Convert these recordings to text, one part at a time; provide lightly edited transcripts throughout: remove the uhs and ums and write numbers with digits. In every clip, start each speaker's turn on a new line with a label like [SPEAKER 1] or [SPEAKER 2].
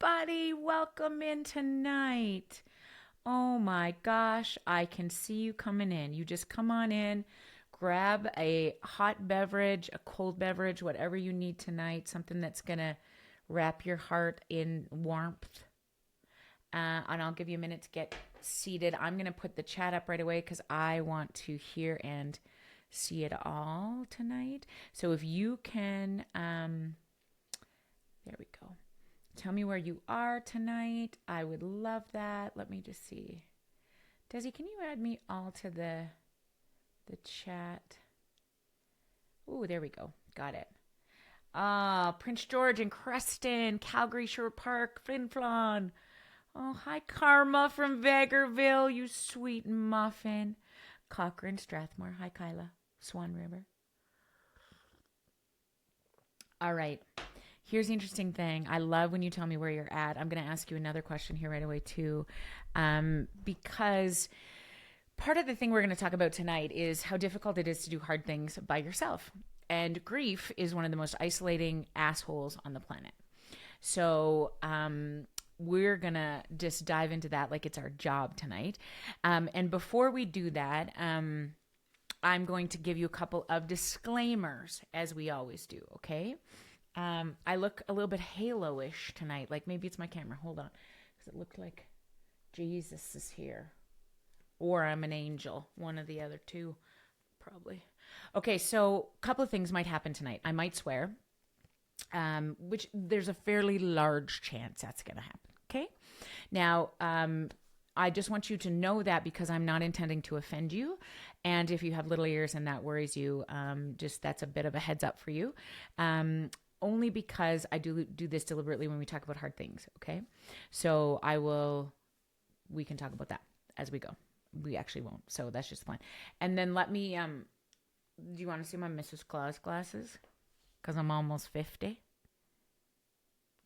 [SPEAKER 1] everybody. Welcome in tonight. Oh my gosh, I can see you coming in. You just come on in, grab a hot beverage, a cold beverage, whatever you need tonight, something that's going to wrap your heart in warmth. And I'll give you a minute to get seated. I'm going to put the chat up right away because I want to hear and see it all tonight. So if you can, there we go. Tell me where you are tonight. I would love that. Let me just see. Desi, can you add me all to the chat? Ooh, there we go. Got it. Prince George and Creston, Calgary, Sherwood Park, Flin Flon. Oh, hi, Karma from Vegreville, you sweet muffin. Cochrane, Strathmore. Hi, Kyla. Swan River. All right. Here's the interesting thing. I love when you tell me where you're at. I'm going to ask you another question here right away, too, because part of the thing we're going to talk about tonight is how difficult it is to do hard things by yourself. And grief is one of the most isolating assholes on the planet. So we're going to just dive into that like it's our job tonight. And before we do that, I'm going to give you a couple of disclaimers, as we always do, okay? I look a little bit halo-ish tonight. Like maybe it's my camera. Hold on. Because it looked like Jesus is here. Or I'm an angel. One of the other two, probably. Okay, so a couple of things might happen tonight. I might swear, which there's a fairly large chance that's going to happen. Okay? Now, I just want you to know that because I'm not intending to offend you. And if you have little ears and that worries you, just that's a bit of a heads up for you. Only because I do this deliberately when we talk about hard things, okay? So we can talk about that as we go. We actually won't, so that's just the plan. And then let me, do you want to see my Mrs. Claus glasses? Because I'm almost 50.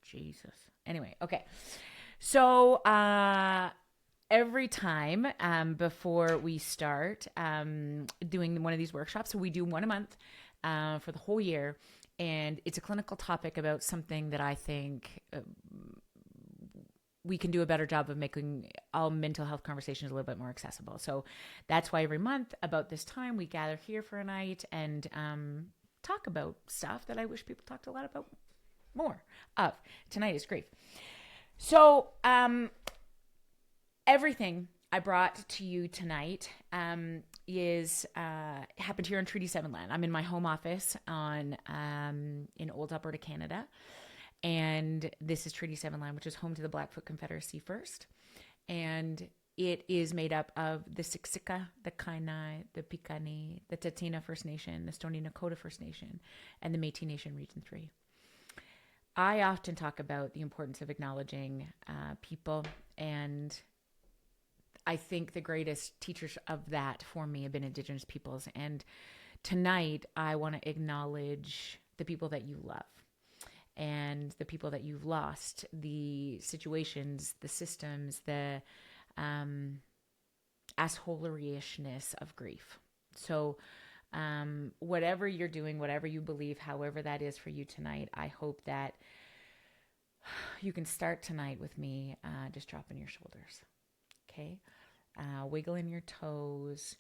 [SPEAKER 1] Jesus. Anyway, okay. So, every time before we start doing one of these workshops, so we do one a month for the whole year, and it's a clinical topic about something that I think we can do a better job of making all mental health conversations a little bit more accessible. So that's why every month about this time we gather here for a night and talk about stuff that I wish people talked a lot about more of. Tonight is grief. So everything I brought to you tonight is happened here on Treaty 7 land. I'm in my home office in Old Alberta, Canada. And this is Treaty 7 land, which is home to the Blackfoot Confederacy first. And it is made up of the Siksika, the Kainai, the Piikani, the Tsuut'ina First Nation, the Stoney Nakoda First Nation, and the Métis Nation Region 3. I often talk about the importance of acknowledging people, and I think the greatest teachers of that for me have been Indigenous peoples. And tonight, I want to acknowledge the people that you love and the people that you've lost, the situations, the systems, the assholery-ishness of grief. So whatever you're doing, whatever you believe, however that is for you tonight, I hope that you can start tonight with me just dropping your shoulders, okay? Wiggling your toes.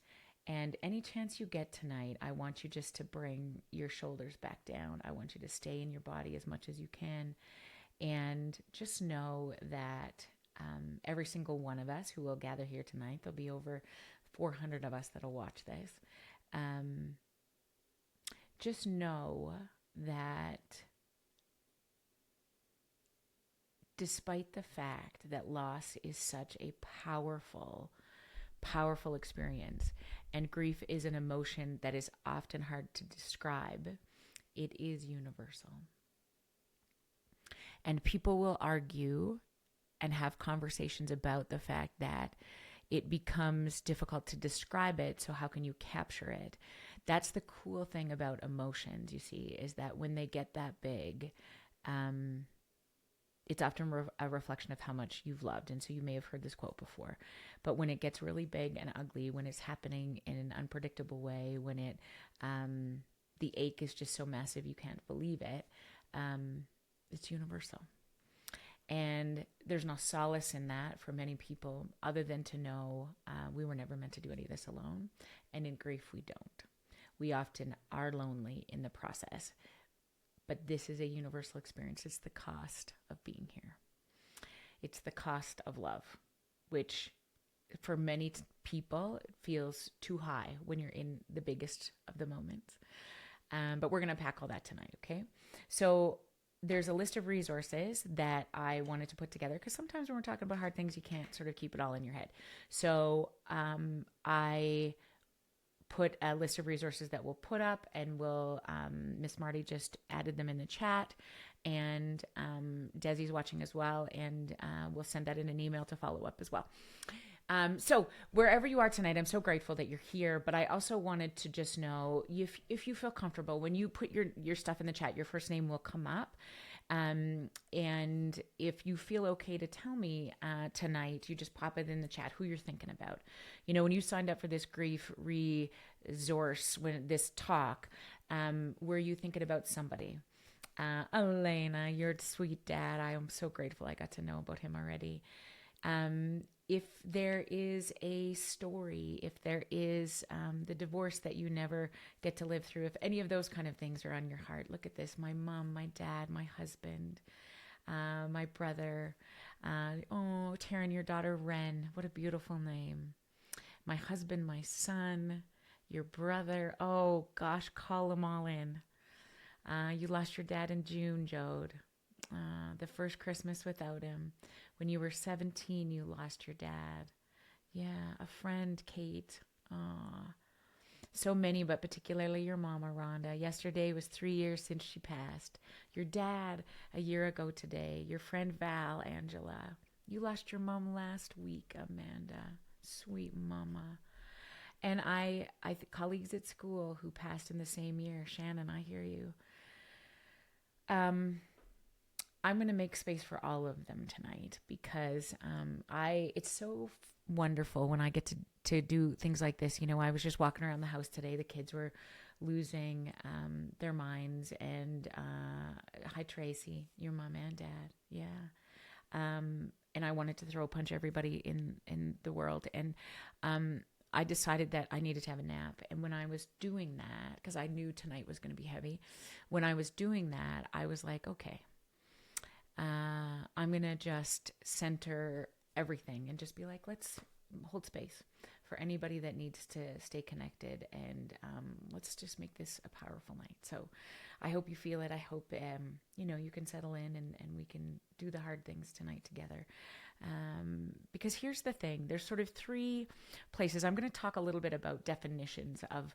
[SPEAKER 1] And any chance you get tonight, I want you just to bring your shoulders back down. I want you to stay in your body as much as you can. And just know that every single one of us who will gather here tonight, there'll be over 400 of us that'll watch this. Just know that despite the fact that loss is such a powerful experience, and grief is an emotion that is often hard to describe, it is universal. And people will argue and have conversations about the fact that it becomes difficult to describe it, so how can you capture it? That's the cool thing about emotions, you see, is that when they get that big, it's often a reflection of how much you've loved. And so you may have heard this quote before. But when it gets really big and ugly, when it's happening in an unpredictable way, when it the ache is just so massive you can't believe it, it's universal. And there's no solace in that for many people other than to know we were never meant to do any of this alone. And in grief, we don't. We often are lonely in the process. But this is a universal experience. It's the cost of being here. It's the cost of love, which for many people feels too high when you're in the biggest of the moments. But we're going to pack all that tonight, okay? So there's a list of resources that I wanted to put together because sometimes when we're talking about hard things, you can't sort of keep it all in your head. So I put a list of resources that we'll put up, and we'll Miss Marty just added them in the chat, and Desi's watching as well, and we'll send that in an email to follow up as well. So wherever you are tonight, I'm so grateful that you're here, but I also wanted to just know if you feel comfortable, when you put your stuff in the chat, your first name will come up. And if you feel okay to tell me tonight, you just pop it in the chat who you're thinking about. You know, when you signed up for this grief resource, when this talk, were you thinking about somebody? Elena, you're a sweet dad. I am so grateful I got to know about him already. If there is a story, if there is the divorce that you never get to live through, if any of those kind of things are on your heart, look at this. My mom, my dad, my husband, my brother. Taryn, your daughter, Ren. What a beautiful name. My husband, my son, your brother. Oh, gosh, call them all in. You lost your dad in June, Jode. The first Christmas without him. When you were 17, you lost your dad. Yeah, a friend, Kate. So many, but particularly your mama, Rhonda. Yesterday was 3 years since she passed. Your dad, a year ago today. Your friend, Val, Angela. You lost your mom last week, Amanda. Sweet mama. And I colleagues at school who passed in the same year. Shannon, I hear you. I'm going to make space for all of them tonight because it's so wonderful when I get to do things like this. You know, I was just walking around the house today. The kids were losing their minds. And hi, Tracy, your mom and dad. Yeah. And I wanted to throw a punch everybody in the world. And I decided that I needed to have a nap. And when I was doing that, because I knew tonight was going to be heavy, when I was doing that, I was like, okay, I'm going to just center everything and just be like, let's hold space for anybody that needs to stay connected. And let's just make this a powerful night. So I hope you feel it. I hope, you can settle in and we can do the hard things tonight together. Because here's the thing, there's sort of three places. I'm going to talk a little bit about definitions of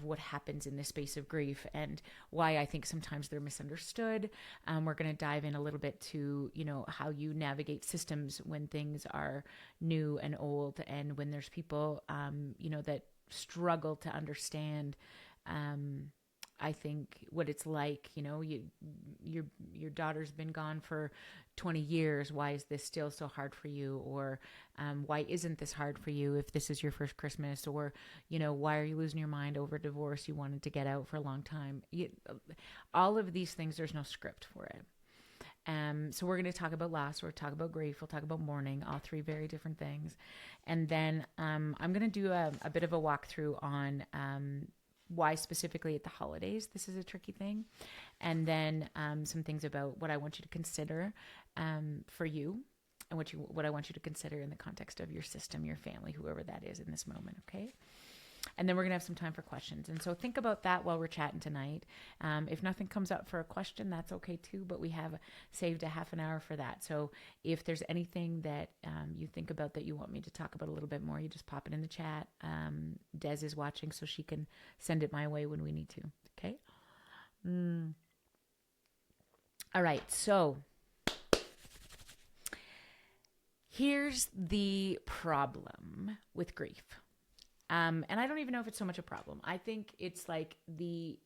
[SPEAKER 1] what happens in this space of grief and why I think sometimes they're misunderstood. We're going to dive in a little bit to, how you navigate systems when things are new and old, and when there's people, that struggle to understand, I think what it's like, your daughter's been gone for 20 years. Why is this still so hard for you? Or why isn't this hard for you if this is your first Christmas? Or, why are you losing your mind over a divorce you wanted to get out for a long time? All of these things, there's no script for it. So we're going to talk about loss, we'll talk about grief, we'll talk about mourning, all three very different things. And then I'm going to do a bit of a walkthrough on why specifically at the holidays this is a tricky thing, and then some things about what I want you to consider for you, and what I want you to consider in the context of your system, your family, whoever that is in this moment, okay? And then we're going to have some time for questions. And so think about that while we're chatting tonight. If nothing comes up for a question, that's okay too, but we have saved a half an hour for that. So if there's anything that you think about that you want me to talk about a little bit more, you just pop it in the chat. Des is watching, so she can send it my way when we need to. Okay? All right. So here's the problem with grief. And I don't even know if it's so much a problem. I think it's like the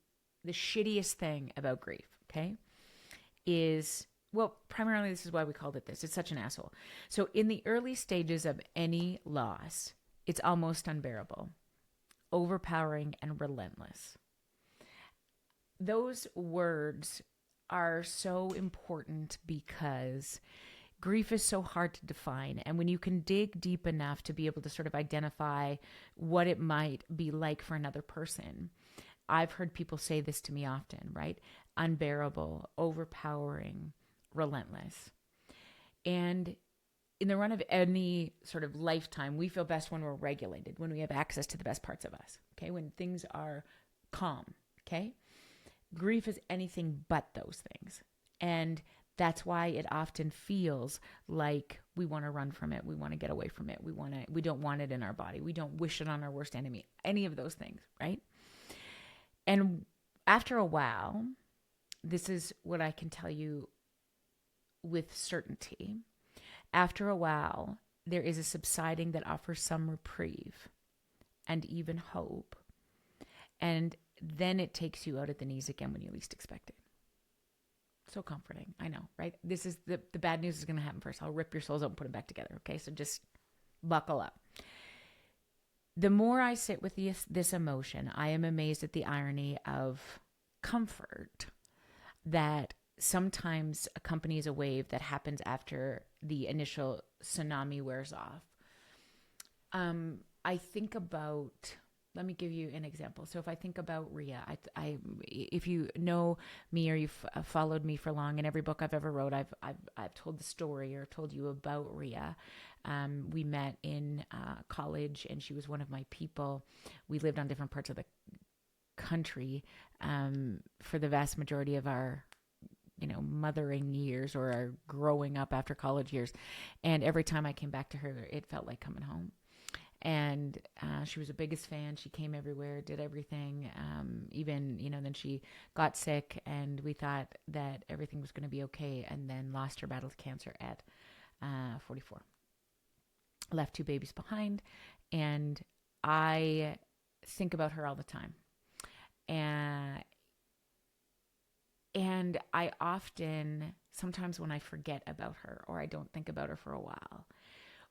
[SPEAKER 1] shittiest thing about grief, okay, is, well, primarily this is why we called it this. It's such an asshole. So in the early stages of any loss, it's almost unbearable, overpowering, and relentless. Those words are so important because grief is so hard to define. And when you can dig deep enough to be able to sort of identify what it might be like for another person, I've heard people say this to me often, right? Unbearable, overpowering, relentless. And in the run of any sort of lifetime, we feel best when we're regulated, when we have access to the best parts of us, okay? When things are calm, okay? Grief is anything but those things. And that's why it often feels like we want to run from it. We want to get away from it. We don't want it in our body. We don't wish it on our worst enemy. Any of those things, right? And after a while, this is what I can tell you with certainty. After a while, there is a subsiding that offers some reprieve and even hope. And then it takes you out at the knees again when you least expect it. So comforting. I know, right? This is the bad news is going to happen first. I'll rip your souls out and put them back together. Okay. So just buckle up. The more I sit with this emotion, I am amazed at the irony of comfort that sometimes accompanies a wave that happens after the initial tsunami wears off. I think about, let me give you an example. So if I think about Ria, if you know me or you've followed me for long, in every book I've ever wrote, I've told the story or told you about Ria. We met in college, and she was one of my people. We lived on different parts of the country for the vast majority of our mothering years or our growing up after college years. And every time I came back to her, it felt like coming home. And she was the biggest fan. She came everywhere, did everything. Even, then she got sick, and we thought that everything was going to be okay, and then lost her battle with cancer at 44. Left 2 babies behind. And I think about her all the time. And I often, sometimes when I forget about her or I don't think about her for a while,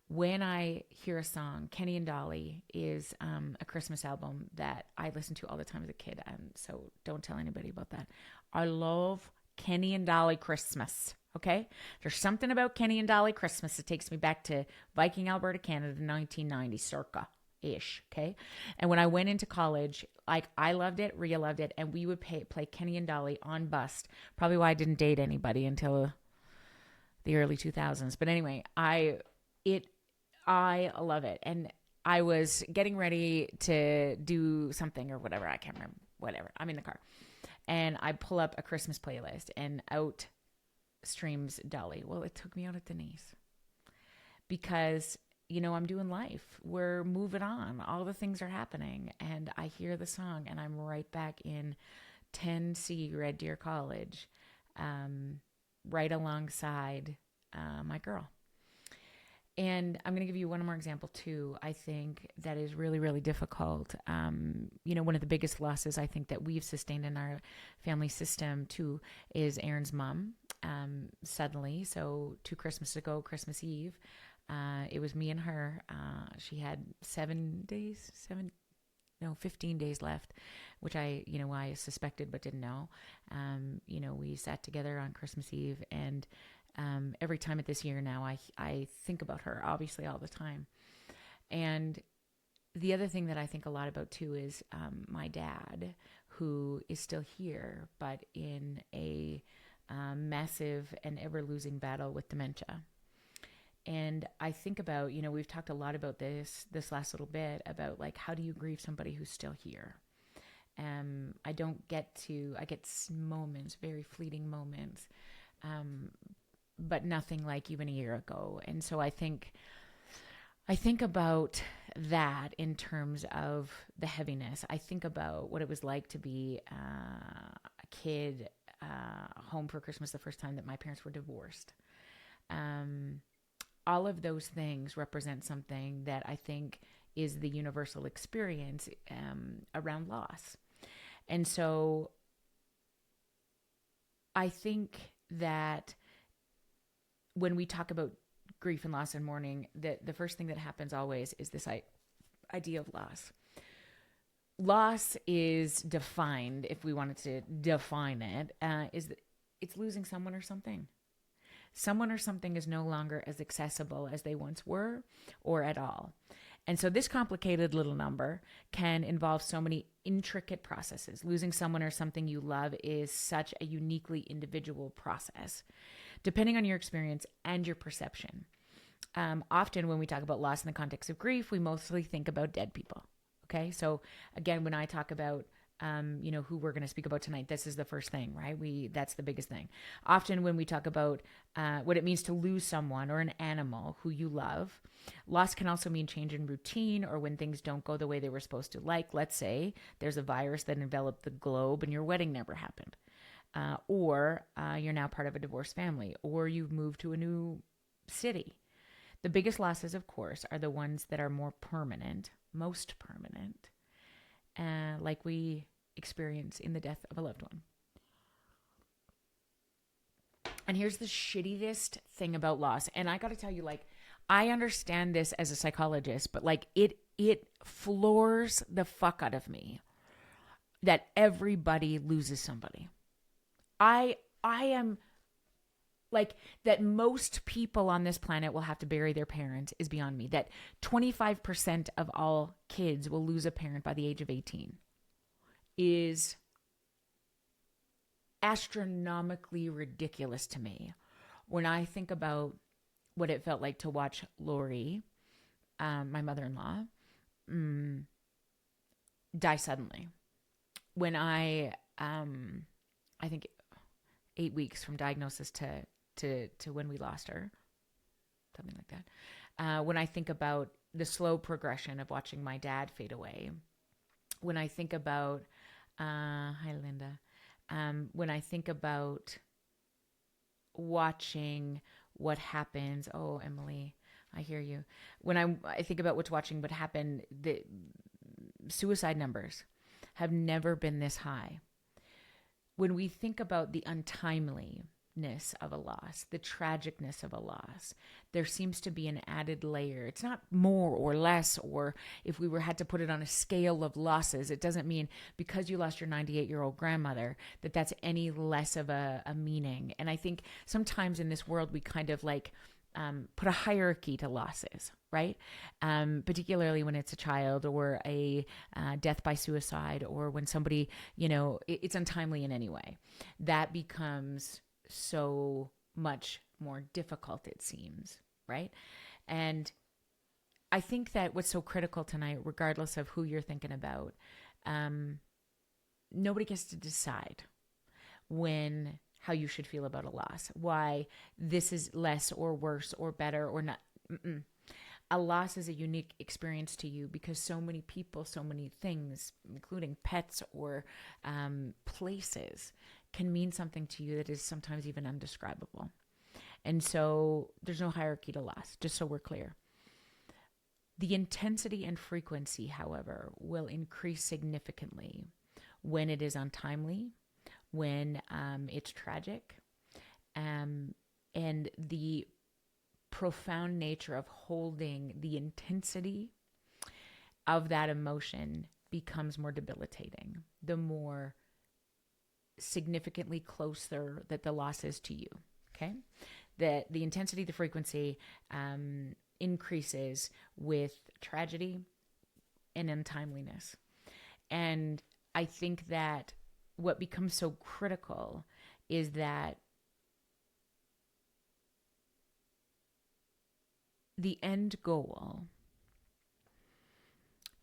[SPEAKER 1] when I hear a song, Kenny and Dolly is a Christmas album that I listened to all the time as a kid. And so don't tell anybody about that. I love Kenny and Dolly Christmas. Okay. There's something about Kenny and Dolly Christmas that takes me back to Viking, Alberta, Canada, 1990 circa. Ish, okay? And when I went into college, like I loved it, Ria loved it, and we would play Kenny and Dolly on Bust. Probably why I didn't date anybody until the early 2000s. But anyway, I love it. And I was getting ready to do something or whatever, I can't remember, whatever. I'm in the car. And I pull up a Christmas playlist, and out streams Dolly. Well, it took me out at the knees. Because I'm doing life. We're moving on. All the things are happening. And I hear the song, and I'm right back in 10C Red Deer College, right alongside my girl. And I'm going to give you one more example too. I think that is really, really difficult. One of the biggest losses I think that we've sustained in our family system too is Aaron's mom. Suddenly, so 2 Christmases ago, Christmas Eve, it was me and her. She had 15 days left, which I suspected but didn't know. We sat together on Christmas Eve, and every time at this year now, I think about her, obviously, all the time. And the other thing that I think a lot about too is my dad, who is still here, but in a massive and ever-losing battle with dementia. And I think about, we've talked a lot about this last little bit about like, how do you grieve somebody who's still here? I get moments, very fleeting moments, but nothing like even a year ago. And so I think about that in terms of the heaviness. I think about what it was like to be a kid home for Christmas the first time that my parents were divorced. All of those things represent something that I think is the universal experience around loss. And so I think that when we talk about grief and loss and mourning, the first thing that happens always is this idea of loss. Loss is defined, if we wanted to define it, is that it's losing someone or something. Someone or something is no longer as accessible as they once were or at all. And so this complicated little number can involve so many intricate processes. Losing someone or something you love is such a uniquely individual process, depending on your experience and your perception. Often when we talk about loss in the context of grief, we mostly think about dead people. Okay. So again, when I talk about, who we're going to speak about tonight, this is the first thing, right? That's the biggest thing. Often when we talk about what it means to lose someone or an animal who you love, loss can also mean change in routine or when things don't go the way they were supposed to. Like, let's say there's a virus that enveloped the globe and your wedding never happened. Or you're now part of a divorced family, or you've moved to a new city. The biggest losses, of course, are the ones that are more permanent, most permanent, like we experience in the death of a loved one. And here's the shittiest thing about loss. And I got to tell you, like, I understand this as a psychologist, but like it floors the fuck out of me that everybody loses somebody. I am like, that most people on this planet will have to bury their parents is beyond me. That 25% of all kids will lose a parent by the age of 18 is astronomically ridiculous to me. When I think about what it felt like to watch Lori, my mother-in-law, die suddenly. When I think 8 weeks from diagnosis to when we lost her, something like that. When I think about the slow progression of watching my dad fade away, when I think about, hi Linda, when I think about watching what happens, oh Emily, I hear you. When I think about what's watching what happened, the suicide numbers have never been this high. When we think about the untimeliness of a loss, the tragicness of a loss, there seems to be an added layer. It's not more or less, or if we had to put it on a scale of losses, it doesn't mean because you lost your 98-year-old grandmother that that's any less of a meaning. And I think sometimes in this world we kind of like put a hierarchy to losses, right? Particularly when it's a child or a death by suicide, or when somebody, it's untimely in any way. That becomes so much more difficult, it seems, right? And I think that what's so critical tonight, regardless of who you're thinking about, nobody gets to decide how you should feel about a loss, why this is less or worse or better or not. A loss is a unique experience to you because so many people, so many things, including pets or places, can mean something to you that is sometimes even undescribable. And so there's no hierarchy to loss, just so we're clear. The intensity and frequency, however, will increase significantly when it is untimely, when it's tragic, and the profound nature of holding the intensity of that emotion becomes more debilitating, the more significantly closer that the loss is to you, okay? The intensity, the frequency increases with tragedy and untimeliness. And I think that what becomes so critical is that the end goal,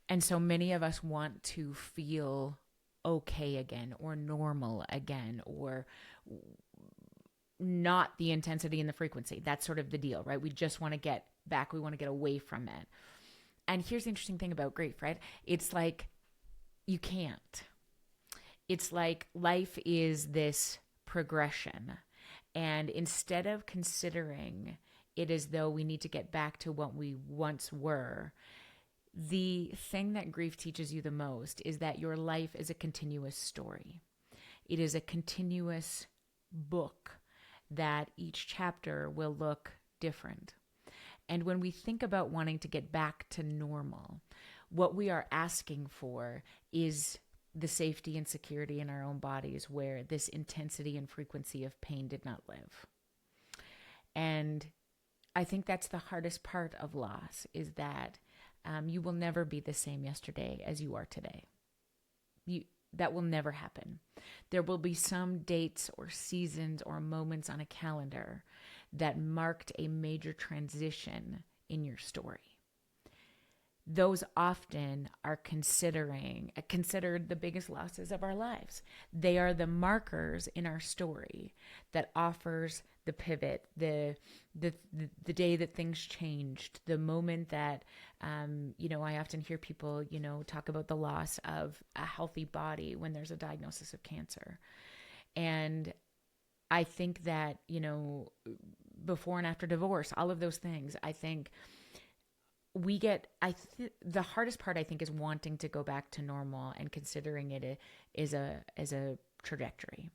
[SPEAKER 1] and so many of us want to feel okay again or normal again or not the intensity and the frequency. That's sort of the deal, right? We just want to get back. We want to get away from it. And here's the interesting thing about grief, right? It's like you can't. It's like life is this progression. And instead of considering it as though we need to get back to what we once were, the thing that grief teaches you the most is that your life is a continuous story. It is a continuous book that each chapter will look different. And when we think about wanting to get back to normal, what we are asking for is the safety and security in our own bodies where this intensity and frequency of pain did not live. And I think that's the hardest part of loss, is that you will never be the same yesterday as you are today. That will never happen. There will be some dates or seasons or moments on a calendar that marked a major transition in your story. Those often are considered the biggest losses of our lives. They are the markers in our story that offers the pivot, the day that things changed, the moment that I often hear people talk about the loss of a healthy body when there's a diagnosis of cancer. And I think that before and after divorce, all of those things, I think the hardest part, I think, is wanting to go back to normal and considering it as a trajectory,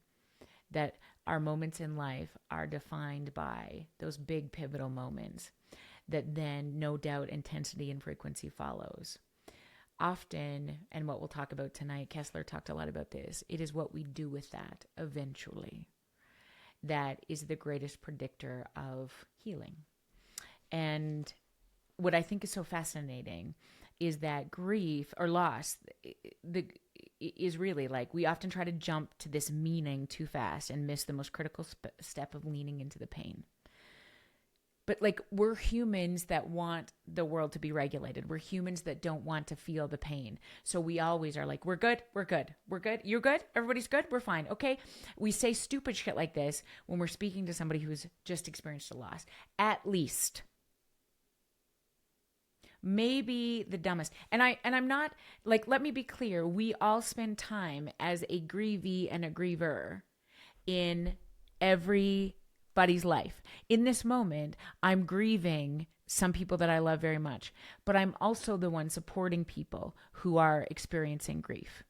[SPEAKER 1] that our moments in life are defined by those big pivotal moments that then no doubt intensity and frequency follows. Often, and what we'll talk about tonight, Kessler talked a lot about this, it is what we do with that eventually that is the greatest predictor of healing. And what I think is so fascinating is that grief or loss is really like, we often try to jump to this meaning too fast and miss the most critical step of leaning into the pain. But like, we're humans that want the world to be regulated. We're humans that don't want to feel the pain. So we always are like, we're good. You're good. Everybody's good. We're fine. Okay. We say stupid shit like this when we're speaking to somebody who's just experienced a loss. At least. Maybe the dumbest. And I'm not like, let me be clear. We all spend time as a grievee and a griever in everybody's life. In this moment, I'm grieving some people that I love very much, but I'm also the one supporting people who are experiencing grief.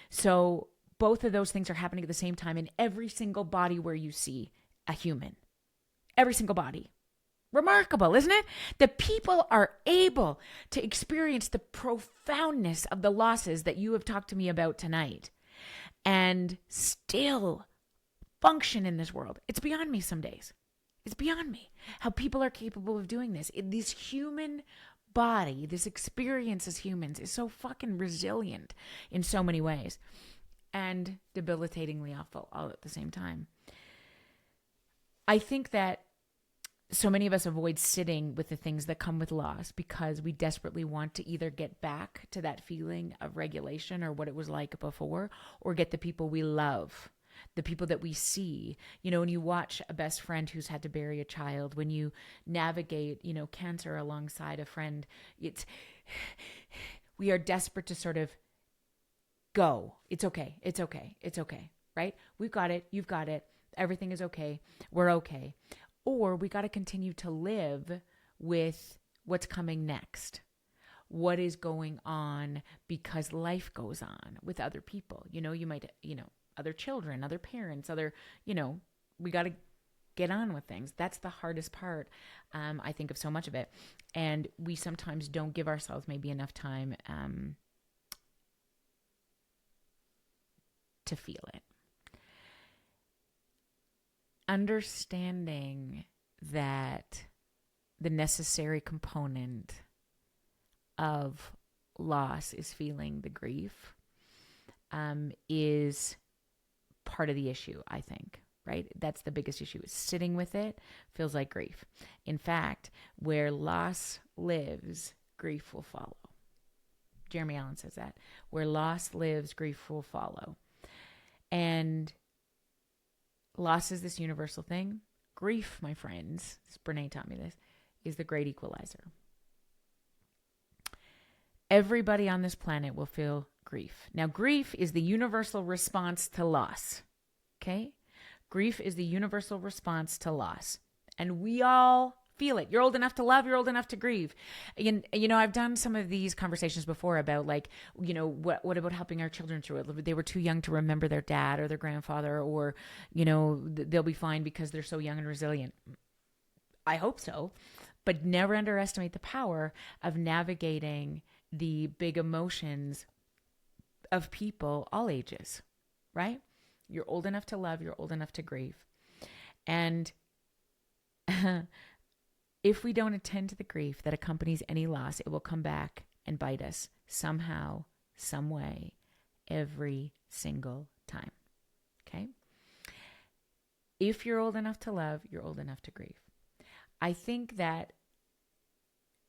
[SPEAKER 1] So both of those things are happening at the same time in every single body where you see a human. Every single body. Remarkable, isn't it? The people are able to experience the profoundness of the losses that you have talked to me about tonight and still function in this world. It's beyond me some days. It's beyond me how people are capable of doing this. This human body, this experience as humans is so fucking resilient in so many ways and debilitatingly awful all at the same time. I think that so many of us avoid sitting with the things that come with loss because we desperately want to either get back to that feeling of regulation or what it was like before, or get the people we love, the people that we see. When you watch a best friend who's had to bury a child, when you navigate, cancer alongside a friend, we are desperate to sort of go. It's okay. It's okay. It's okay. Right? We've got it. You've got it. Everything is okay. We're okay. Or we got to continue to live with what's coming next, what is going on, because life goes on with other people. You might, other children, other parents, we got to get on with things. That's the hardest part, I think, of so much of it. And we sometimes don't give ourselves maybe enough time to feel it. Understanding that the necessary component of loss is feeling the grief is part of the issue, I think, right? That's the biggest issue, is sitting with it feels like grief. In fact, where loss lives, grief will follow. Jeremy Allen says that. Where loss lives, grief will follow. And loss is this universal thing. Grief, my friends, Brene taught me this, is the great equalizer. Everybody on this planet will feel grief. Now, grief is the universal response to loss. Okay? Grief is the universal response to loss. And we all feel it. You're old enough to love, you're old enough to grieve. And, I've done some of these conversations before about what about helping our children through it? They were too young to remember their dad or their grandfather, or, they'll be fine because they're so young and resilient. I hope so, but never underestimate the power of navigating the big emotions of people, all ages, right? You're old enough to love, you're old enough to grieve. And If we don't attend to the grief that accompanies any loss, it will come back and bite us somehow, some way, every single time. Okay? If you're old enough to love, you're old enough to grieve. I think that,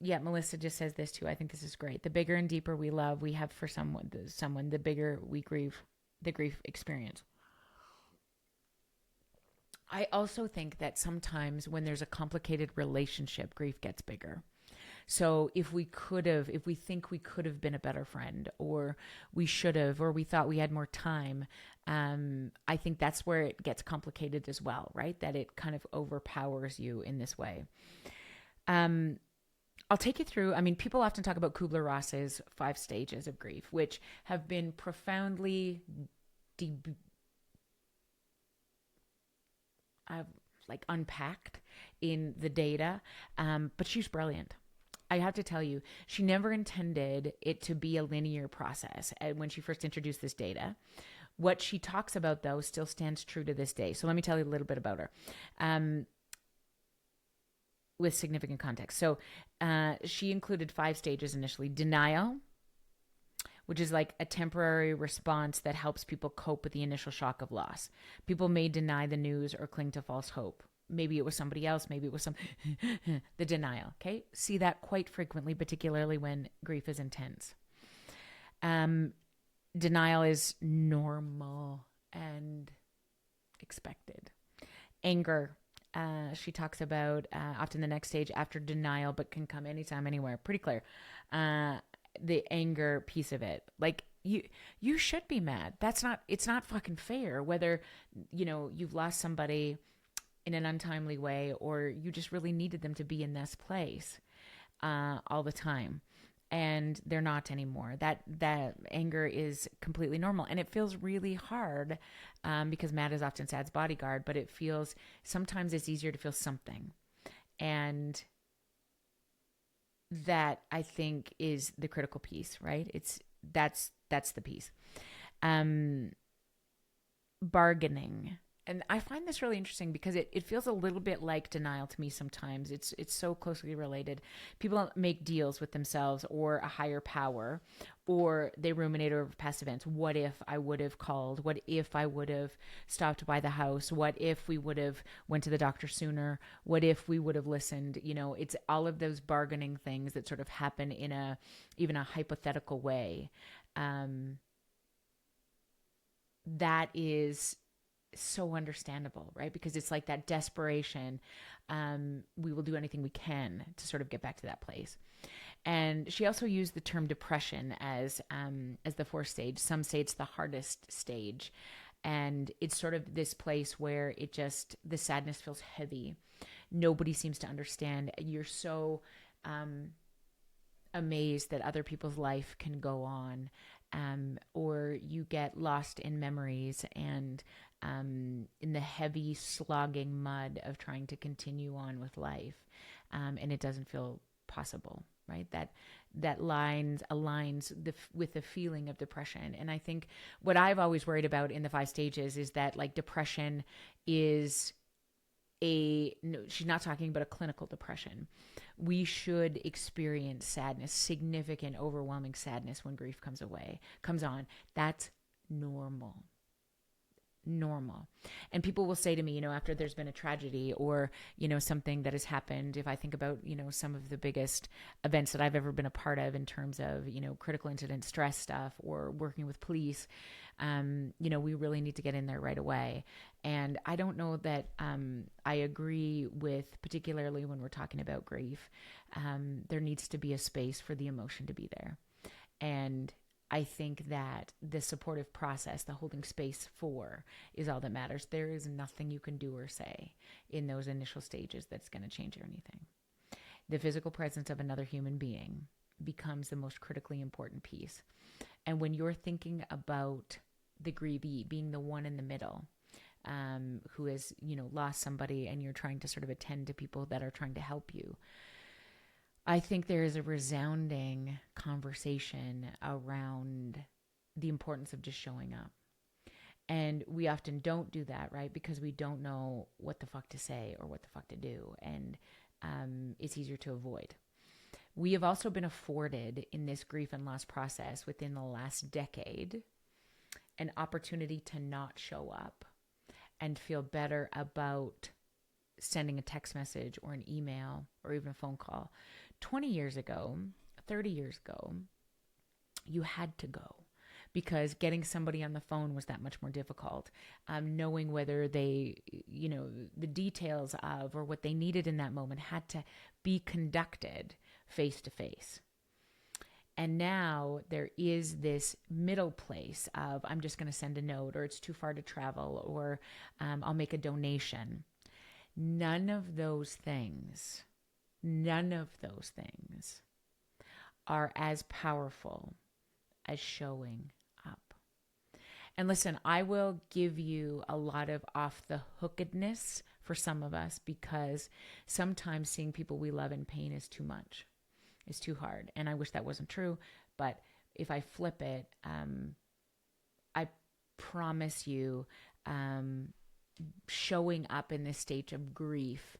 [SPEAKER 1] yeah, Melissa just says this too. I think this is great. The bigger and deeper we love we have for someone, the bigger we grieve, the grief experience. I also think that sometimes when there's a complicated relationship, grief gets bigger. So if we think we could have been a better friend, or we should have, or we thought we had more time, I think that's where it gets complicated as well, right? That it kind of overpowers you in this way. I'll take you through. I mean, people often talk about Kubler-Ross's 5 stages of grief, which have been profoundly unpacked in the data, but she's brilliant. I have to tell you, she never intended it to be a linear process when she first introduced this data. What she talks about, though, still stands true to this day. So let me tell you a little bit about her with significant context. So she included 5 stages initially. Denial, which is like a temporary response that helps people cope with the initial shock of loss. People may deny the news or cling to false hope. Maybe it was somebody else. Maybe it was the denial. Okay. See that quite frequently, particularly when grief is intense. Denial is normal and expected. Anger, she talks about often the next stage after denial, but can come anytime, anywhere. Pretty clear. The anger piece of it. Like, you should be mad. It's not fucking fair whether, you've lost somebody in an untimely way, or you just really needed them to be in this place all the time, and they're not anymore. That anger is completely normal, and it feels really hard because mad is often sad's bodyguard. But sometimes it's easier to feel something, and that, I think, is the critical piece, right? That's the piece. Bargaining. And I find this really interesting because it feels a little bit like denial to me sometimes. It's so closely related. People make deals with themselves or a higher power, or they ruminate over past events. What if I would have called? What if I would have stopped by the house? What if we would have went to the doctor sooner? What if we would have listened? It's all of those bargaining things that sort of happen in even a hypothetical way. That is so understandable, right? Because it's like that desperation. We will do anything we can to sort of get back to that place. And she also used the term depression as the 4th stage. Some say it's the hardest stage, and it's sort of this place where the sadness feels heavy. Nobody seems to understand. You're so amazed that other people's life can go on, or you get lost in memories and in the heavy slogging mud of trying to continue on with life, and it doesn't feel possible, right? That aligns with the feeling of depression. And I think what I've always worried about in the 5 stages is that, like, depression is she's not talking about a clinical depression. We should experience sadness, significant, overwhelming sadness when grief comes on. That's normal. And people will say to me, after there's been a tragedy or, something that has happened, if I think about, some of the biggest events that I've ever been a part of in terms of, critical incident stress stuff or working with police, we really need to get in there right away. And I don't know that I agree with, particularly when we're talking about grief, there needs to be a space for the emotion to be there. And I think that the supportive process, the holding space for, is all that matters. There is nothing you can do or say in those initial stages that's going to change anything. The physical presence of another human being becomes the most critically important piece. And when you're thinking about the grievee being the one in the middle, who has, lost somebody, and you're trying to sort of attend to people that are trying to help you, I think there is a resounding conversation around the importance of just showing up. And we often don't do that, right? Because we don't know what the fuck to say or what the fuck to do. And it's easier to avoid. We have also been afforded in this grief and loss process within the last decade an opportunity to not show up and feel better about sending a text message or an email or even a phone call. 20 years ago, 30 years ago, you had to go because getting somebody on the phone was that much more difficult. Knowing whether they, the details of or what they needed in that moment had to be conducted face to face. And now there is this middle place of I'm just going to send a note, or it's too far to travel, or I'll make a donation. None of those things are as powerful as showing up. And listen, I will give you a lot of off the hookedness for some of us because sometimes seeing people we love in pain is too much. It's too hard. And I wish that wasn't true. But if I flip it, I promise you, showing up in this stage of grief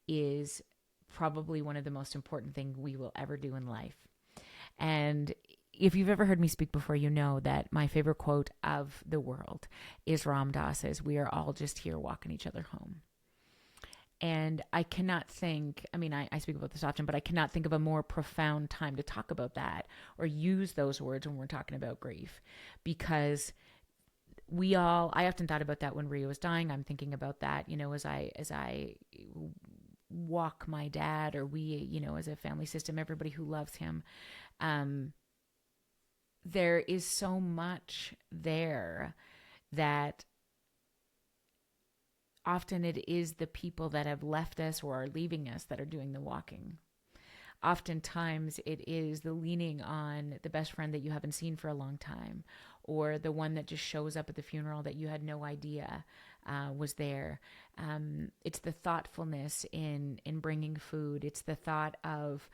[SPEAKER 1] is probably one of the most important things we will ever do in life. And if you've ever heard me speak before, you know that my favorite quote of the world is Ram Dass's, "We are all just here walking each other home." And I cannot think, I speak about this often, but I cannot think of a more profound time to talk about that or use those words when we're talking about grief, because I often thought about that when Rio was dying. I'm thinking about that, as I walk my dad, or we, as a family system, everybody who loves him. There is so much there that often it is the people that have left us or are leaving us that are doing the walking. Oftentimes it is the leaning on the best friend that you haven't seen for a long time, or the one that just shows up at the funeral that you had no idea was there. It's the thoughtfulness in bringing food. It's the thought of,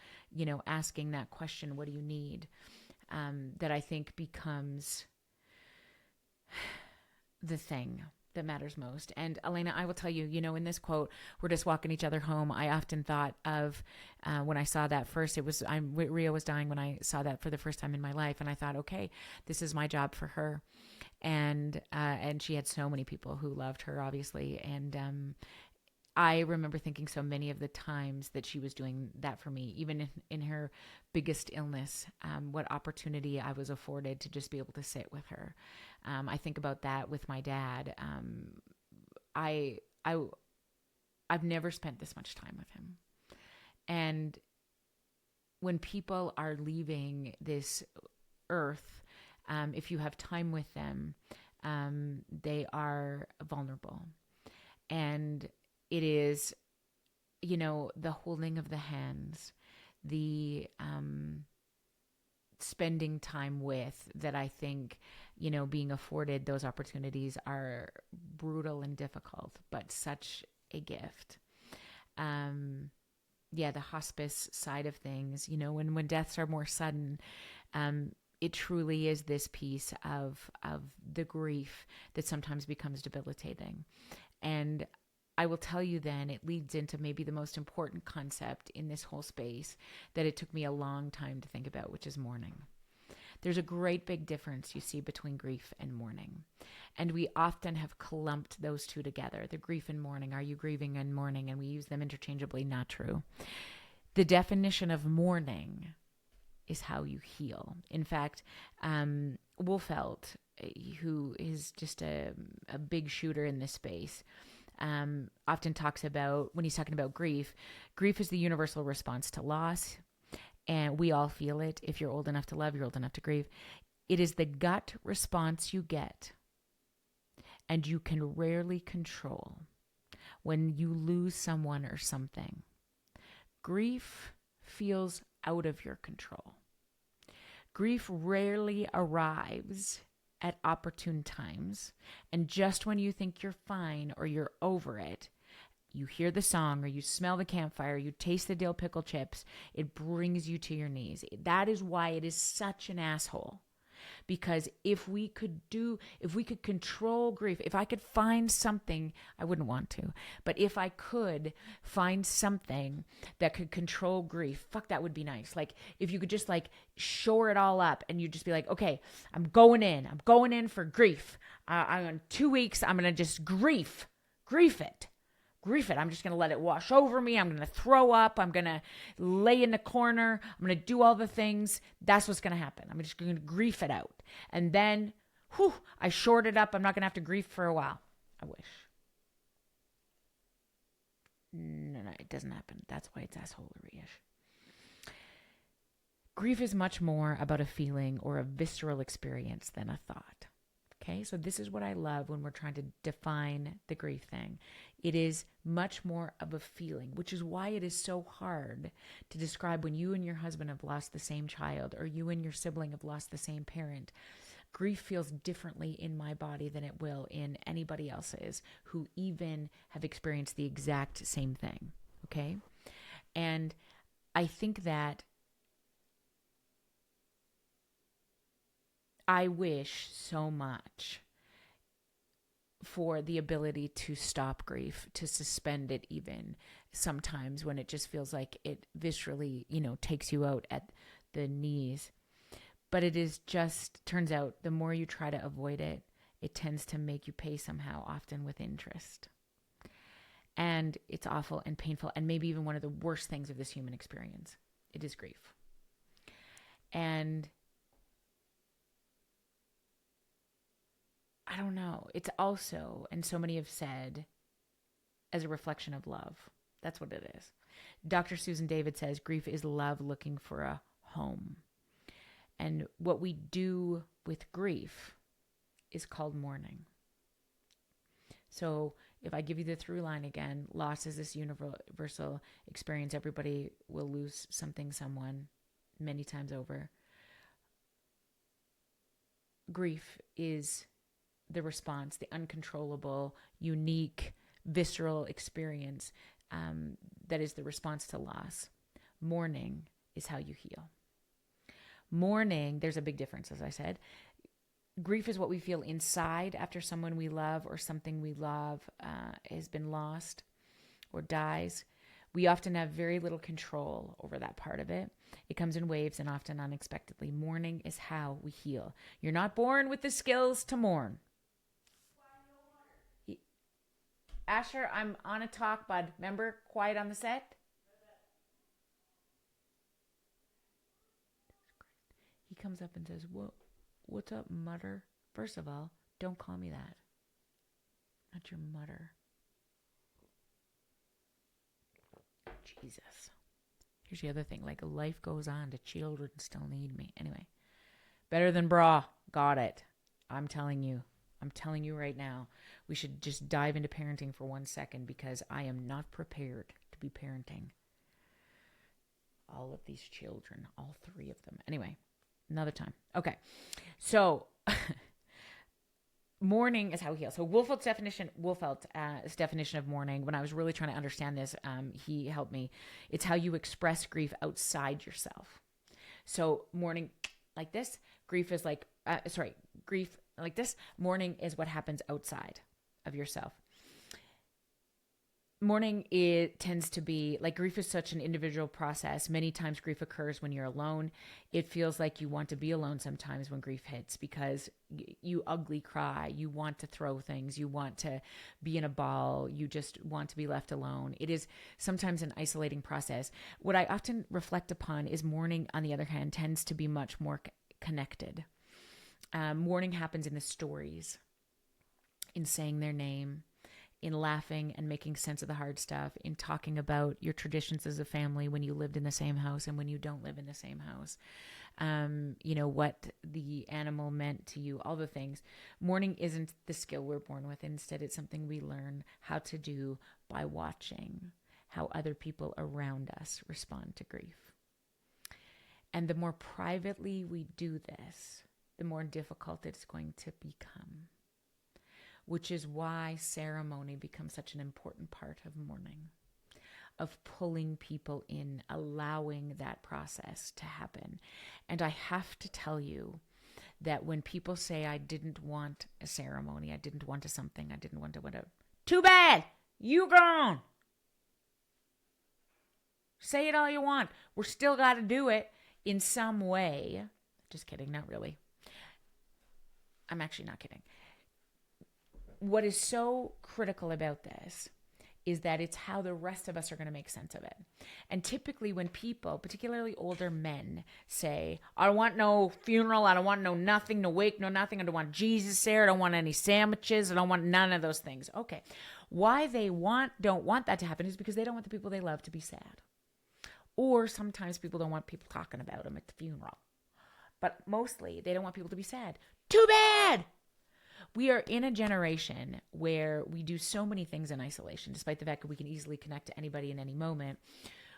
[SPEAKER 1] asking that question, what do you need? That I think becomes the thing that matters most. And Elena, I will tell you, in this quote, "We're just walking each other home," I often thought of when I saw that first. Rio was dying when I saw that for the first time in my life, and I thought, okay, this is my job for her. And she had so many people who loved her, obviously, and I remember thinking so many of the times that she was doing that for me, even in her biggest illness, what opportunity I was afforded to just be able to sit with her. I think about that with my dad. I've never spent this much time with him. And when people are leaving this earth, if you have time with them, they are vulnerable. And it is, the holding of the hands, the spending time with, that I think, being afforded those opportunities are brutal and difficult, but such a gift. The hospice side of things, when deaths are more sudden, it truly is this piece of the grief that sometimes becomes debilitating. And I will tell you then, it leads into maybe the most important concept in this whole space that it took me a long time to think about, which is mourning. There's a great big difference, you see, between grief and mourning. And we often have clumped those two together, the grief and mourning. Are you grieving and mourning? And we use them interchangeably. Not true. The definition of mourning is how you heal. In fact, Wolfelt, who is just a big shooter in this space, often talks about, when he's talking about grief is the universal response to loss. And we all feel it. If you're old enough to love, you're old enough to grieve. It is the gut response you get, and you can rarely control, when you lose someone or something. Grief feels out of your control. Grief rarely arrives at opportune times, and just when you think you're fine or you're over it, you hear the song, or you smell the campfire, you taste the dill pickle chips, it brings you to your knees. That is why it is such an asshole, because if we could control grief, if I could find something, I wouldn't want to, but if I could find something that could control grief, fuck, that would be nice. Like if you could just like shore it all up and you just be like, okay, I'm going in for grief. I'm in 2 weeks. I'm going to just grief it. I'm just going to let it wash over me. I'm going to throw up. I'm going to lay in the corner. I'm going to do all the things. That's what's going to happen. I'm just going to grief it out. And then, I short it up. I'm not going to have to grief for a while. I wish. No, it doesn't happen. That's why it's assholery-ish. Grief is much more about a feeling or a visceral experience than a thought. Okay, so this is what I love when we're trying to define the grief thing. It is much more of a feeling, which is why it is so hard to describe when you and your husband have lost the same child or you and your sibling have lost the same parent. Grief feels differently in my body than it will in anybody else's who even have experienced the exact same thing. Okay, and I think that I wish so much for the ability to stop grief, to suspend it even sometimes when it just feels like it viscerally, takes you out at the knees. But it is just, turns out, the more you try to avoid it, it tends to make you pay somehow, often with interest. And it's awful and painful and maybe even one of the worst things of this human experience. It is grief. And I don't know. It's also, and so many have said, as a reflection of love. That's what it is. Dr. Susan David says grief is love looking for a home. And what we do with grief is called mourning. So if I give you the through line again, loss is this universal experience. Everybody will lose something, someone, many times over. Grief is the response, the uncontrollable, unique, visceral experience that is the response to loss. Mourning is how you heal. Mourning, there's a big difference, as I said. Grief is what we feel inside after someone we love or something we love has been lost or dies. We often have very little control over that part of it. It comes in waves and often unexpectedly. Mourning is how we heal. You're not born with the skills to mourn. Asher, I'm on a talk, bud. Remember, quiet on the set? He comes up and says, what's up, mutter? First of all, don't call me that. Not your mutter. Jesus. Here's the other thing. Like, life goes on. The children still need me. Anyway. Better than bra. Got it. I'm telling you right now, we should just dive into parenting for 1 second because I am not prepared to be parenting all of these children, all 3 of them. Anyway, another time. Okay. So mourning is how we heal. So Wolfeld's definition of mourning, when I was really trying to understand this, he helped me. It's how you express grief outside yourself. So mourning like this, grief is like, grief like this, mourning is what happens outside of yourself. Mourning, it tends to be like grief is such an individual process. Many times grief occurs when you're alone. It feels like you want to be alone sometimes when grief hits because you ugly cry. You want to throw things. You want to be in a ball. You just want to be left alone. It is sometimes an isolating process. What I often reflect upon is mourning, on the other hand, tends to be much more connected. Mourning happens in the stories, in saying their name, in laughing and making sense of the hard stuff, in talking about your traditions as a family when you lived in the same house and when you don't live in the same house. What the animal meant to you, all the things. Mourning isn't the skill we're born with. Instead, it's something we learn how to do by watching how other people around us respond to grief. And the more privately we do this, the more difficult it's going to become, which is why ceremony becomes such an important part of mourning, of pulling people in, allowing that process to happen. And I have to tell you that when people say, I didn't want a ceremony, I didn't want a something, I didn't want to whatever, too bad, you gone. Say it all you want. We're still got to do it in some way. Just kidding, not really. I'm actually not kidding. What is so critical about this is that it's how the rest of us are going to make sense of it. And typically when people, particularly older men, say, I don't want no funeral, I don't want no nothing, no wake, no nothing, I don't want Jesus there, I don't want any sandwiches, I don't want none of those things. Okay. Why they don't want that to happen is because they don't want the people they love to be sad. Or sometimes people don't want people talking about them at the funeral. But mostly they don't want people to be sad. Too bad! We are in a generation where we do so many things in isolation, despite the fact that we can easily connect to anybody in any moment.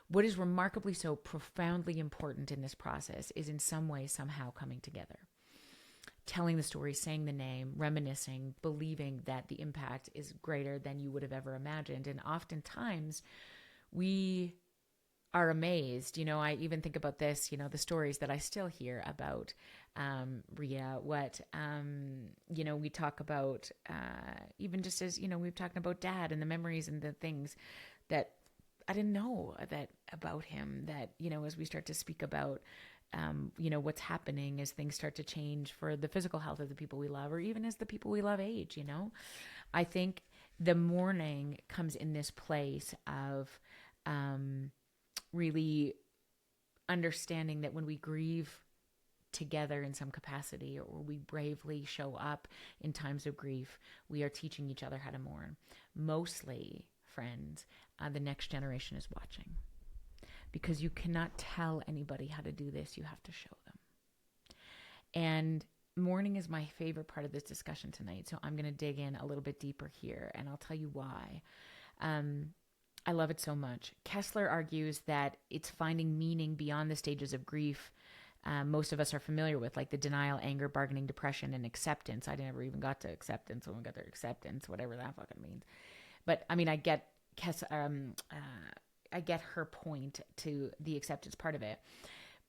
[SPEAKER 1] What is remarkably so profoundly important in this process is in some way, somehow coming together. Telling the story, saying the name, reminiscing, believing that the impact is greater than you would have ever imagined. And oftentimes we are amazed. I even think about this, the stories that I still hear about Ria, what, we talk about, even just as, we've talked about Dad and the memories and the things that I didn't know that about him, that, as we start to speak about, what's happening as things start to change for the physical health of the people we love, or even as the people we love age, I think the mourning comes in this place of, really understanding that when we grieve together in some capacity, or we bravely show up in times of grief, we are teaching each other how to mourn. Mostly, friends, the next generation is watching, because you cannot tell anybody how to do this. You have to show them. And mourning is my favorite part of this discussion tonight. So I'm going to dig in a little bit deeper here, and I'll tell you why. I love it so much. Kessler argues that it's finding meaning beyond the stages of grief most of us are familiar with, like the denial, anger, bargaining, depression, and acceptance. I never even got to acceptance. Someone got their acceptance, whatever that fucking means. But I mean, I get her point to the acceptance part of it.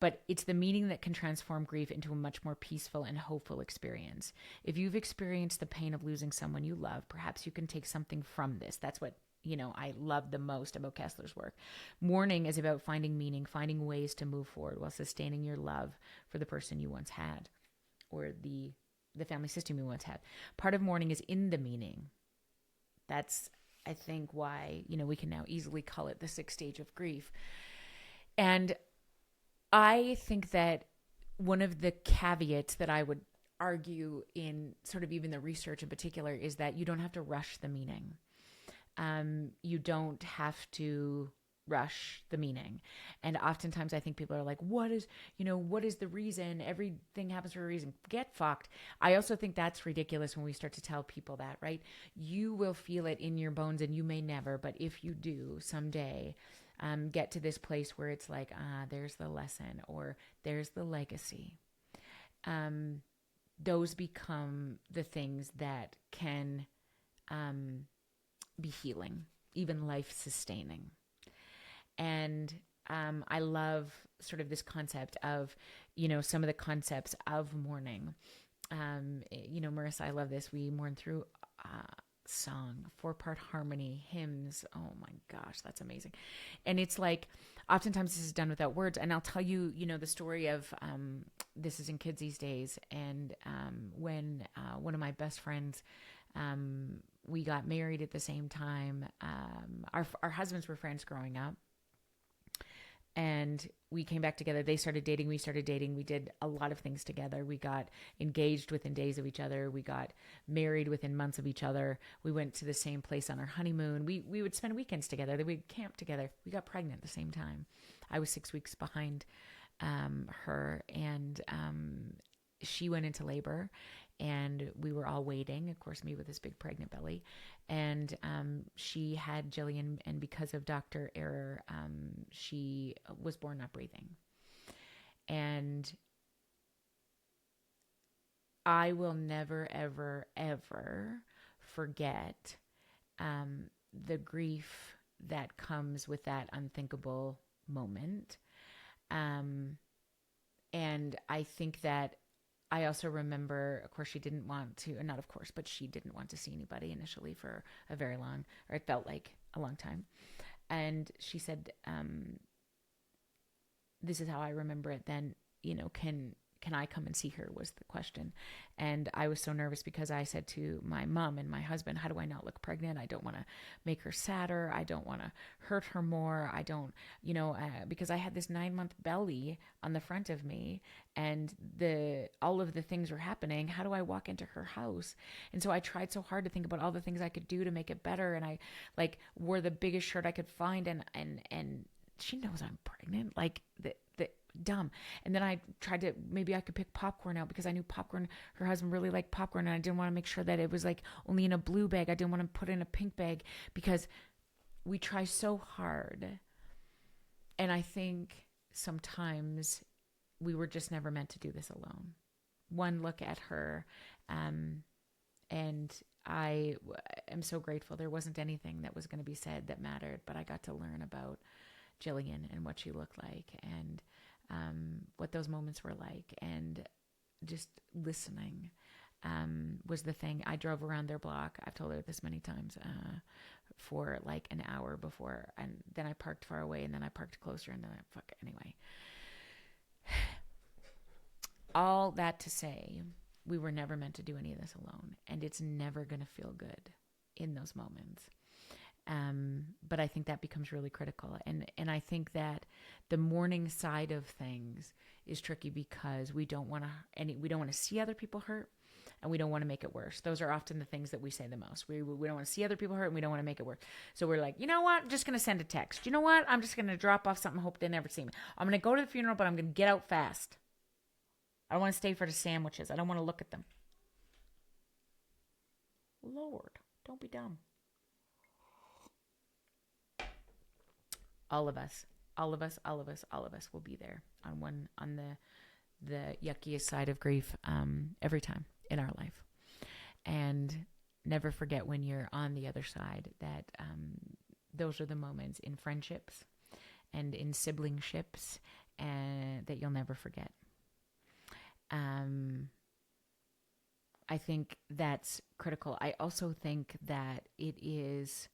[SPEAKER 1] But it's the meaning that can transform grief into a much more peaceful and hopeful experience. If you've experienced the pain of losing someone you love, perhaps you can take something from this. That's what I love the most about Kessler's work. Mourning is about finding meaning, finding ways to move forward while sustaining your love for the person you once had, or the family system you once had. Part of mourning is in the meaning. That's, I think, why, we can now easily call it the 6th stage of grief. And I think that one of the caveats that I would argue in sort of even the research in particular is that you don't have to rush the meaning. You don't have to rush the meaning. And oftentimes I think people are like, what is the reason? Everything happens for a reason. Get fucked. I also think that's ridiculous when we start to tell people that, right? You will feel it in your bones, and you may never, but if you do someday, get to this place where it's like, there's the lesson, or there's the legacy. Those become the things that can, be healing, even life-sustaining. And I love sort of this concept of, some of the concepts of mourning. Marissa, I love this. We mourn through song, 4-part harmony, hymns. Oh my gosh, that's amazing. And it's like, oftentimes this is done without words. And I'll tell you, the story of, this is in Kids These Days. And when one of my best friends, we got married at the same time. Our husbands were friends growing up, and we came back together. They started dating. We started dating. We did a lot of things together. We got engaged within days of each other. We got married within months of each other. We went to the same place on our honeymoon. We would spend weekends together. We'd camp together. We got pregnant at the same time. I was 6 weeks behind her, and she went into labor. And we were all waiting, of course, me with this big pregnant belly. And she had Jillian, and because of doctor error, she was born not breathing. And I will never, ever, ever forget the grief that comes with that unthinkable moment. And I think that I also remember, of course, she didn't want to, not of course, but she didn't want to see anybody initially for a very long, or it felt like a long time. And she said, this is how I remember it then, can I come and see her was the question. And I was so nervous because I said to my mom and my husband, how do I not look pregnant? I don't want to make her sadder. I don't want to hurt her more. I don't, because I had this 9-month belly on the front of me and all of the things were happening. How do I walk into her house? And so I tried so hard to think about all the things I could do to make it better. And I wore the biggest shirt I could find and she knows I'm pregnant. The dumb. And then I tried to, maybe I could pick popcorn out because I knew popcorn, her husband really liked popcorn, and I didn't want to make sure that it was only in a blue bag. I didn't want to put it in a pink bag because we try so hard. And I think sometimes we were just never meant to do this alone. One look at her, and I am so grateful. There wasn't anything that was going to be said that mattered, but I got to learn about Jillian and what she looked like and what those moments were like, and just listening was the thing. I drove around their block. I've told her this many times for an hour before, and then I parked far away, and then I parked closer, and then anyway. All that to say, we were never meant to do any of this alone, and it's never going to feel good in those moments. But I think that becomes really critical. And I think that the mourning side of things is tricky because we don't want to see other people hurt, and we don't want to make it worse. Those are often the things that we say the most. We don't want to see other people hurt, and we don't want to make it worse. So we're like, you know what? I'm just going to send a text. You know what? I'm just going to drop off something, hope they never see me. I'm going to go to the funeral, but I'm going to get out fast. I don't want to stay for the sandwiches. I don't want to look at them. Lord, don't be dumb. All of us will be there on the yuckiest side of grief every time in our life. And never forget when you're on the other side that those are the moments in friendships and in siblingships and that you'll never forget. I think that's critical. I also think that it is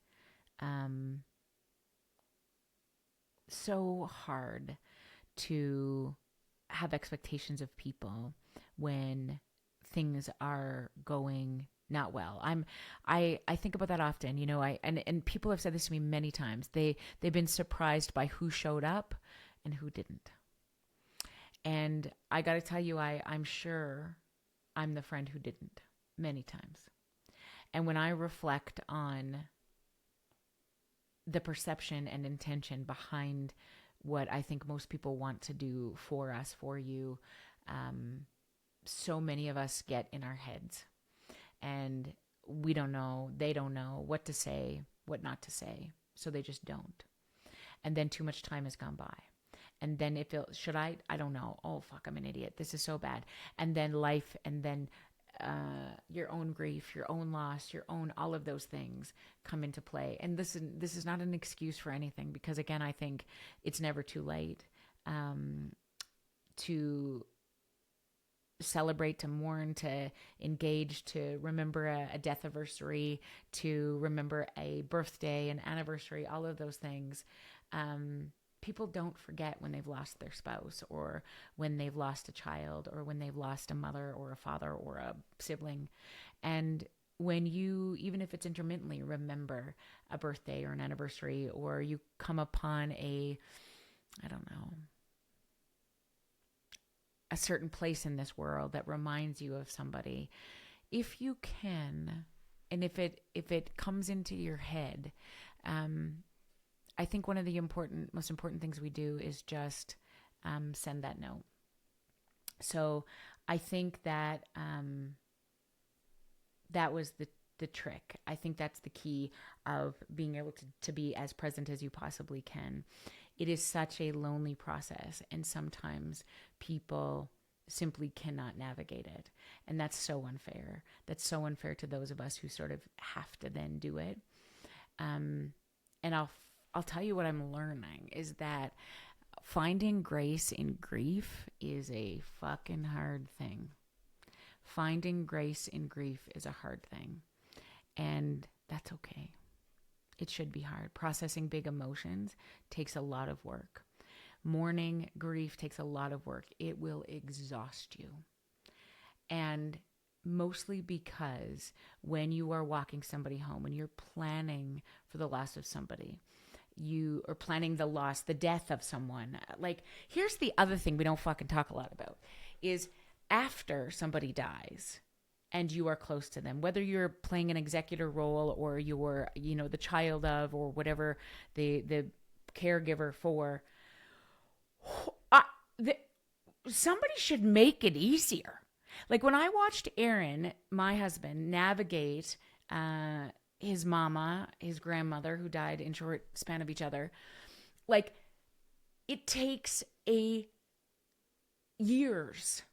[SPEAKER 1] so hard to have expectations of people when things are going not well. I think about that often, and people have said this to me many times. They've been surprised by who showed up and who didn't. And I got to tell you, I'm sure I'm the friend who didn't many times. And when I reflect on the perception and intention behind what I think most people want to do for us, for you, so many of us get in our heads, and we don't know, they don't know what to say, what not to say, so they just don't. And then too much time has gone by. And then it feels, I don't know. Oh, fuck, I'm an idiot. This is so bad. And then life, and then your own grief, your own loss, your own, all of those things come into play. And this is not an excuse for anything, because again, I think it's never too late to celebrate, to mourn, to engage, to remember a death anniversary, to remember a birthday, an anniversary, all of those things. People don't forget when they've lost their spouse, or when they've lost a child, or when they've lost a mother or a father or a sibling. And when you, even if it's intermittently, remember a birthday or an anniversary, or you come upon a certain place in this world that reminds you of somebody, if you can, and if it comes into your head, I think one of the most important things we do is just send that note. So I think that that was the trick. I think that's the key of being able to be as present as you possibly can. It is such a lonely process, and sometimes people simply cannot navigate it. And that's so unfair. That's so unfair to those of us who sort of have to then do it. And I'll tell you what I'm learning is that finding grace in grief is a fucking hard thing. Finding grace in grief is a hard thing, and that's okay. It should be hard. Processing big emotions takes a lot of work. Mourning grief takes a lot of work. It will exhaust you. And mostly because when you are walking somebody home, when you're planning for the loss of somebody, you are planning the loss, the death of someone. Like, here's the other thing we don't fucking talk a lot about is after somebody dies and you are close to them, whether you're playing an executor role or you're, the child of, or whatever, the caregiver for, somebody should make it easier. Like when I watched Aaron, my husband, navigate his mama, his grandmother, who died in short span of each other, like it takes years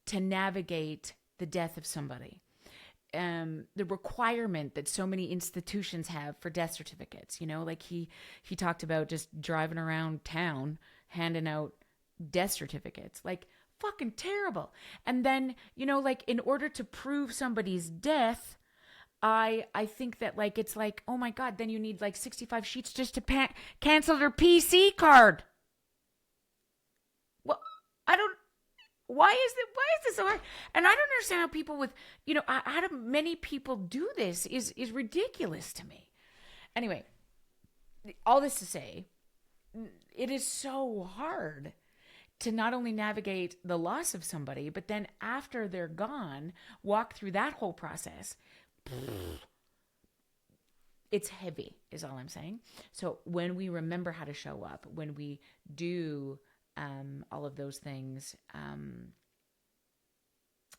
[SPEAKER 1] to navigate the death of somebody. The requirement that so many institutions have for death certificates, like he talked about just driving around town handing out death certificates, like fucking terrible. And then, like in order to prove somebody's death, I think that like, it's like, oh my God, then you need like 65 sheets just to cancel their PC card. Well, why is this so hard? And I don't understand how people with, how do many people do this is ridiculous to me. Anyway, all this to say, it is so hard to not only navigate the loss of somebody, but then after they're gone, walk through that whole process. It's heavy, is all I'm saying. So when we remember how to show up, when we do all of those things,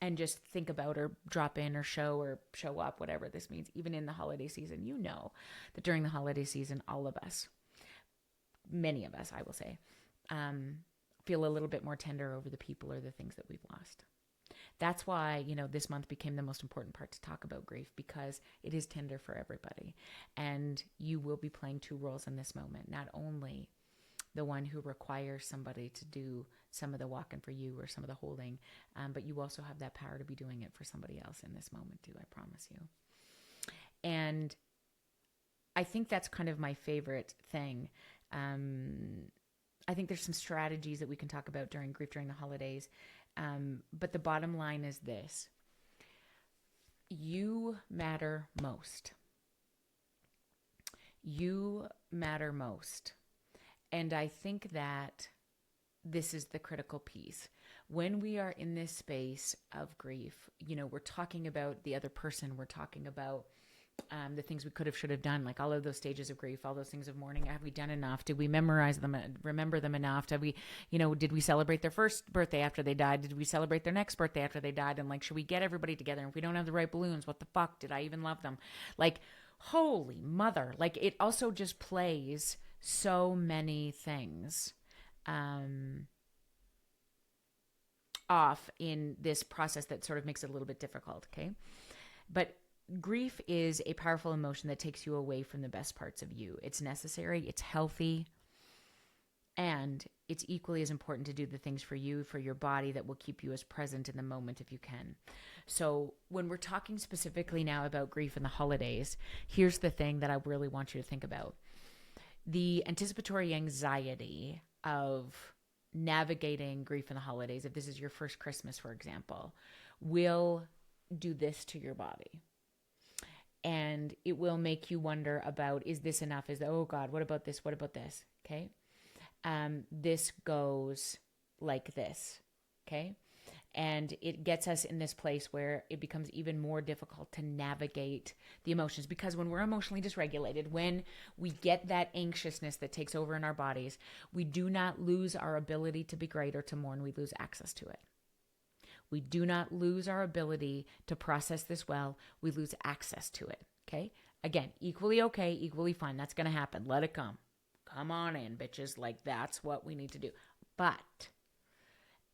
[SPEAKER 1] and just think about or drop in or show up, whatever this means, even in the holiday season, that during the holiday season, all of us, many of us, I will say, feel a little bit more tender over the people or the things that we've lost. That's why, this month became the most important part to talk about grief, because it is tender for everybody. And you will be playing two roles in this moment, not only the one who requires somebody to do some of the walking for you or some of the holding, but you also have that power to be doing it for somebody else in this moment too, I promise you. And I think that's kind of my favorite thing. I think there's some strategies that we can talk about during grief during the holidays. But the bottom line is this: you matter most. You matter most. And I think that this is the critical piece. When we are in this space of grief, we're talking about the other person. We're talking about the things we could have, should have done, like all of those stages of grief, all those things of mourning. Have we done enough? Did we memorize them, remember them enough? Did we, did we celebrate their first birthday after they died? Did we celebrate their next birthday after they died? And like, should we get everybody together? And if we don't have the right balloons, what the fuck? Did I even love them? Like, holy mother. Like, it also just plays so many things off in this process that sort of makes it a little bit difficult, okay? But grief is a powerful emotion that takes you away from the best parts of you. It's necessary, it's healthy, and it's equally as important to do the things for you, for your body, that will keep you as present in the moment if you can. So when we're talking specifically now about grief in the holidays, here's the thing that I really want you to think about. The anticipatory anxiety of navigating grief in the holidays, if this is your first Christmas, for example, will do this to your body. And it will make you wonder about, is this enough? Oh God, what about this? What about this? Okay. This goes like this. Okay. And it gets us in this place where it becomes even more difficult to navigate the emotions, because when we're emotionally dysregulated, when we get that anxiousness that takes over in our bodies, we do not lose our ability to be great or to mourn. We lose access to it. We do not lose our ability to process this well. We lose access to it. Okay. Again, equally okay, equally fine. That's going to happen. Let it come. Come on in, bitches. Like, that's what we need to do.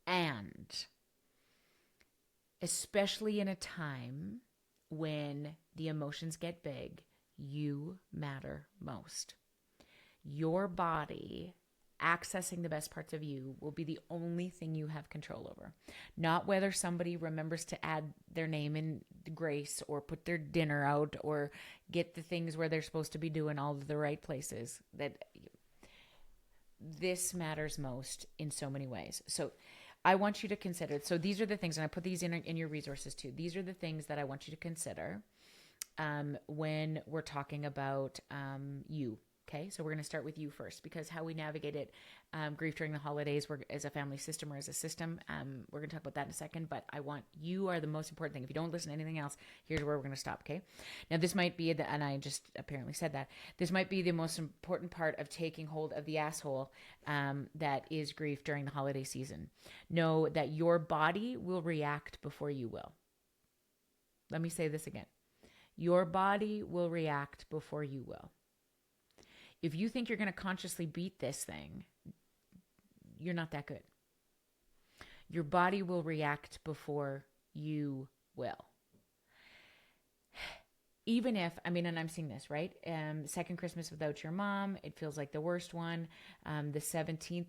[SPEAKER 1] And especially in a time when the emotions get big, you matter most. Your body accessing the best parts of you will be the only thing you have control over. Not whether somebody remembers to add their name in grace or put their dinner out or get the things where they're supposed to be doing all of the right places. That this matters most in so many ways. So I want you to consider. So these are the things, and I put these in your resources too. These are the things that I want you to consider when we're talking about you. Okay, so we're going to start with you first, because how we navigate it, grief during the holidays, we're as a family system or as a system. We're going to talk about that in a second, but you are the most important thing. If you don't listen to anything else, here's where we're going to stop. Okay, now this might be, and I just apparently said that, this might be the most important part of taking hold of the asshole that is grief during the holiday season. Know that your body will react before you will. Let me say this again. Your body will react before you will. If you think you're going to consciously beat this thing, you're not that good. Your body will react before you will. Even if, and I'm seeing this, right? Second Christmas without your mom, it feels like the worst one. The 17th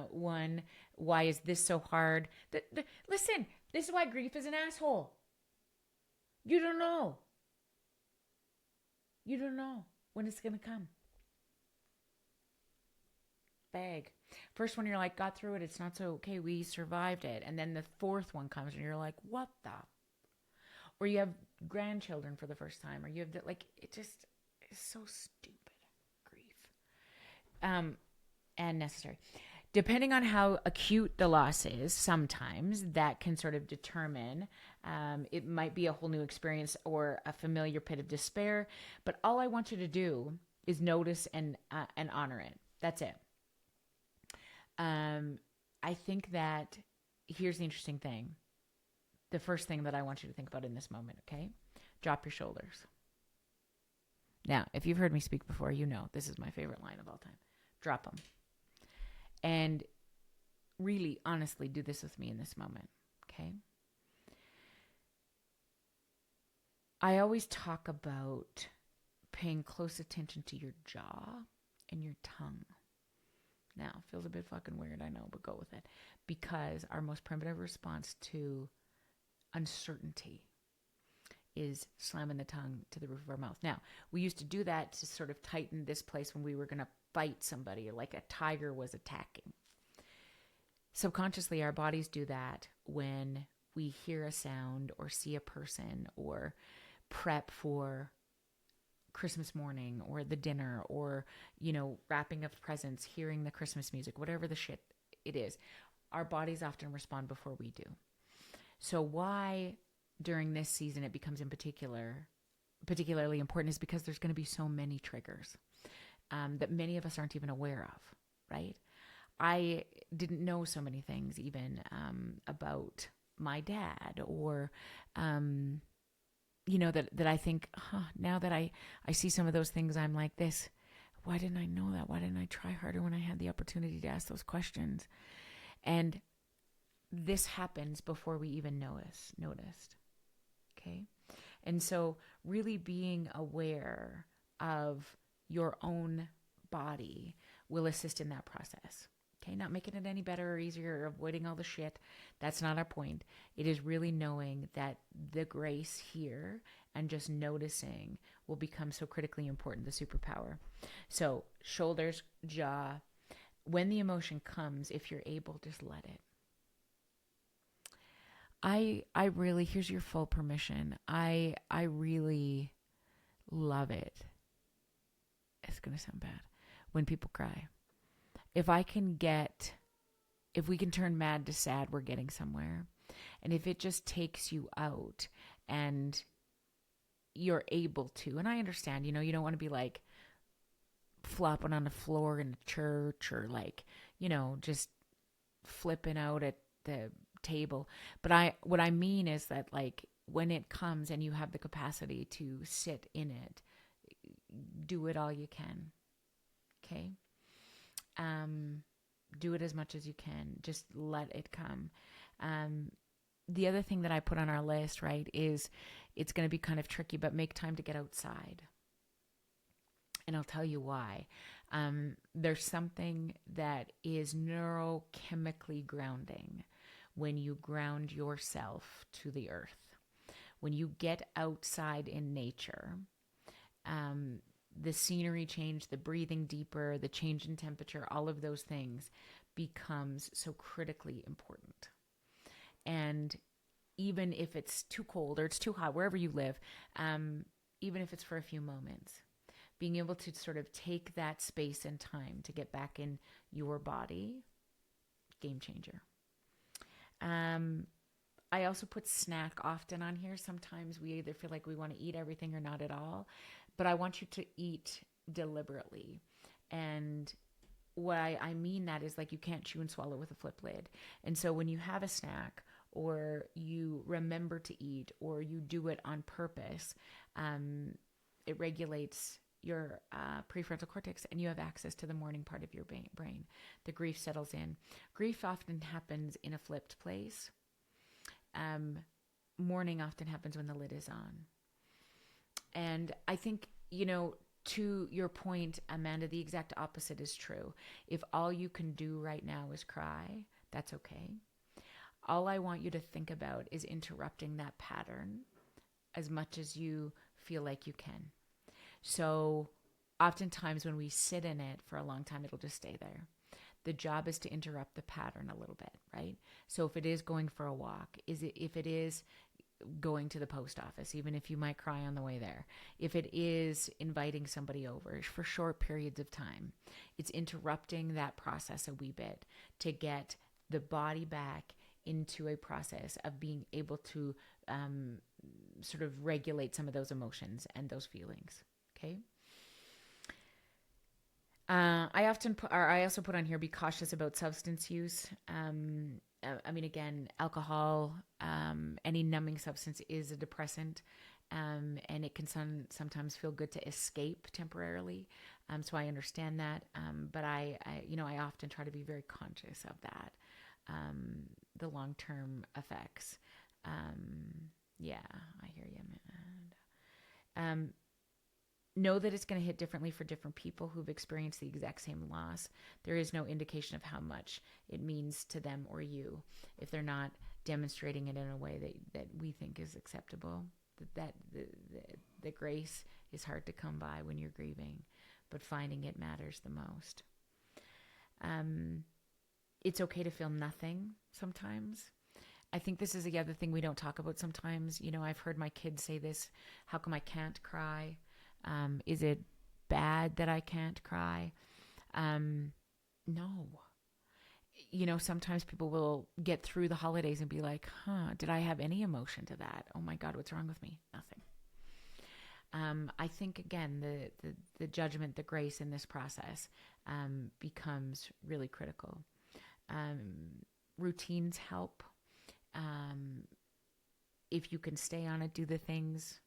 [SPEAKER 1] one, why is this so hard? Listen, this is why grief is an asshole. You don't know. You don't know when it's going to come. Bag. First one, you're like, got through it. It's not so okay. We survived it. And then the fourth one comes and you're like, what the? Or you have grandchildren for the first time, or you have it just is so stupid. Grief. And necessary. Depending on how acute the loss is, sometimes that can sort of determine, it might be a whole new experience or a familiar pit of despair. But all I want you to do is notice and honor it. That's it. I think that here's the interesting thing. The first thing that I want you to think about in this moment, okay? Drop your shoulders. Now, if you've heard me speak before, you know this is my favorite line of all time. Drop them. And really, honestly, do this with me in this moment, okay? I always talk about paying close attention to your jaw and your tongue. Now, feels a bit fucking weird, I know, but go with it. Because our most primitive response to uncertainty is slamming the tongue to the roof of our mouth. Now, we used to do that to sort of tighten this place when we were going to fight somebody, like a tiger was attacking. Subconsciously, our bodies do that when we hear a sound or see a person or prep for Christmas morning or the dinner or, wrapping of presents, hearing the Christmas music, whatever the shit it is. Our bodies often respond before we do. So why during this season it becomes particularly important is because there's going to be so many triggers that many of us aren't even aware of, right? I didn't know so many things even about my dad or that I think, now that I see some of those things, I'm like this. Why didn't I know that? Why didn't I try harder when I had the opportunity to ask those questions? And this happens before we even noticed. Okay? And so really being aware of your own body will assist in that process. Okay, not making it any better or easier or avoiding all the shit. That's not our point. It is really knowing that the grace here and just noticing will become so critically important, the superpower. So shoulders, jaw, when the emotion comes, if you're able, just let it. I really, here's your full permission. I really love it. It's going to sound bad. When people cry. If we can turn mad to sad, we're getting somewhere. And if it just takes you out and you're able to, and I understand, you don't want to be like flopping on the floor in a church or like, just flipping out at the table. But what I mean is that like when it comes and you have the capacity to sit in it, do it all you can. Okay? Do it as much as you can. Just let it come. The other thing that I put on our list, right, is it's going to be kind of tricky, but make time to get outside. And I'll tell you why. There's something that is neurochemically grounding when you ground yourself to the earth. When you get outside in nature, the scenery change, the breathing deeper, the change in temperature, all of those things becomes so critically important. And even if it's too cold or it's too hot, wherever you live, even if it's for a few moments, being able to sort of take that space and time to get back in your body, game changer. I also put snack often on here. Sometimes we either feel like we want to eat everything or not at all, but I want you to eat deliberately. And what I mean that is like you can't chew and swallow with a flip lid. And so when you have a snack or you remember to eat or you do it on purpose, it regulates your prefrontal cortex and you have access to the morning part of your brain. The grief settles in. Grief often happens in a flipped place. Mourning often happens when the lid is on. And I think, to your point, Amanda, the exact opposite is true. If all you can do right now is cry, that's okay. All I want you to think about is interrupting that pattern as much as you feel like you can. So oftentimes when we sit in it for a long time, it'll just stay there. The job is to interrupt the pattern a little bit, right? So if it is going for a walk, if it is going to the post office, even if you might cry on the way there, if it is inviting somebody over for short periods of time, it's interrupting that process a wee bit to get the body back into a process of being able to sort of regulate some of those emotions and those feelings. Okay. I also put on here, be cautious about substance use. Again, alcohol, any numbing substance is a depressant, and it can sometimes feel good to escape temporarily. So I understand that. But I often try to be very conscious of that, the long-term effects. Yeah, I hear you, man. Know that it's going to hit differently for different people who've experienced the exact same loss. There is no indication of how much it means to them or you if they're not demonstrating it in a way that we think is acceptable. That the grace is hard to come by when you're grieving, but finding it matters the most. It's okay to feel nothing sometimes. I think this is the other thing we don't talk about sometimes. I've heard my kids say this, how come I can't cry? Is it bad that I can't cry? No. Sometimes people will get through the holidays and be like, did I have any emotion to that? Oh my God, what's wrong with me? Nothing. I think, again, the judgment, the grace in this process becomes really critical. Routines help. If you can stay on it, do the things,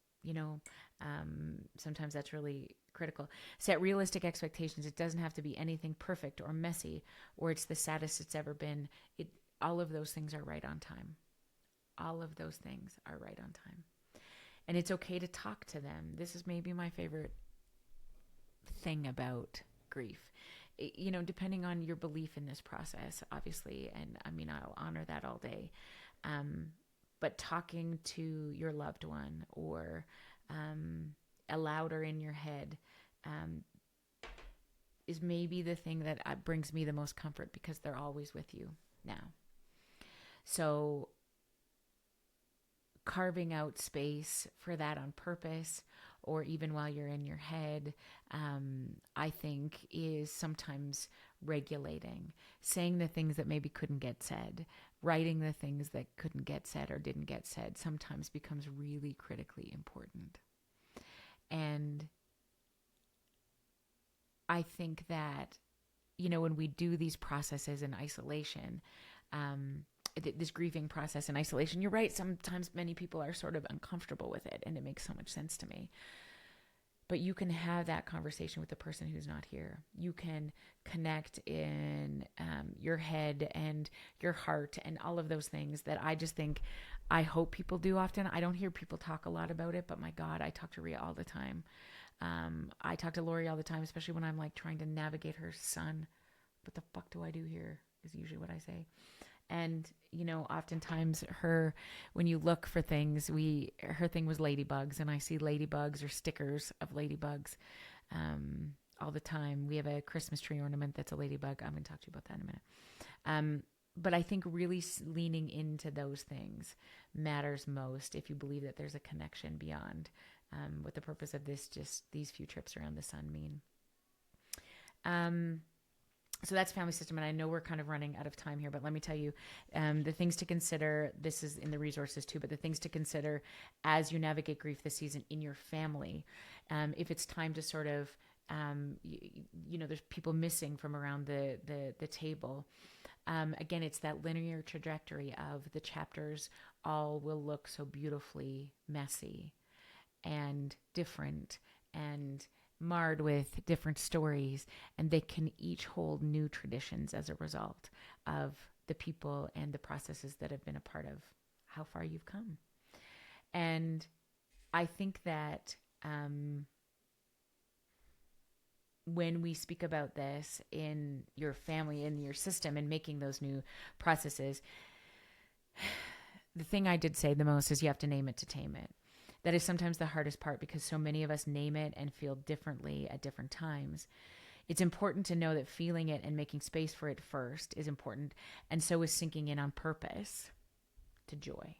[SPEAKER 1] sometimes that's really critical. Set realistic expectations. It doesn't have to be anything perfect or messy, or it's the saddest it's ever been. All of those things are right on time. All of those things are right on time. And it's okay to talk to them. This is maybe my favorite thing about grief. Depending on your belief in this process, obviously, and I'll honor that all day. But talking to your loved one or louder in your head is maybe the thing that brings me the most comfort, because they're always with you now. So carving out space for that on purpose, or even while you're in your head, I think is sometimes regulating. Saying the things that maybe couldn't get said, writing the things that couldn't get said or didn't get said, sometimes becomes really critically important. And I think that, when we do these processes in isolation, this grieving process in isolation, you're right, sometimes many people are sort of uncomfortable with it, and it makes so much sense to me. But you can have that conversation with the person who's not here. You can connect in your head and your heart and all of those things that I just think, I hope people do often. I don't hear people talk a lot about it, but my God, I talk to Rhea all the time I talk to Lori all the time, especially when I'm like trying to navigate her son. What the fuck do I do here? Is usually what I say. And oftentimes when you look for things, her thing was ladybugs, and I see ladybugs or stickers of ladybugs all the time. We have a Christmas tree ornament that's a ladybug. I'm going to talk to you about that in a minute. But I think really leaning into those things matters most if you believe that there's a connection beyond what the purpose of these few trips around the sun mean. So that's family system, and I know we're kind of running out of time here, but let me tell you the things to consider. This is in the resources too, but the things to consider as you navigate grief this season in your family. If it's time to sort of, there's people missing from around the table. Again, it's that linear trajectory of the chapters all will look so beautifully messy and different and marred with different stories, and they can each hold new traditions as a result of the people and the processes that have been a part of how far you've come. And I think that when we speak about this in your family, in your system, and making those new processes, the thing I did say the most is you have to name it to tame it. That is sometimes the hardest part because so many of us name it and feel differently at different times. It's important to know that feeling it and making space for it first is important, and so is sinking in on purpose to joy.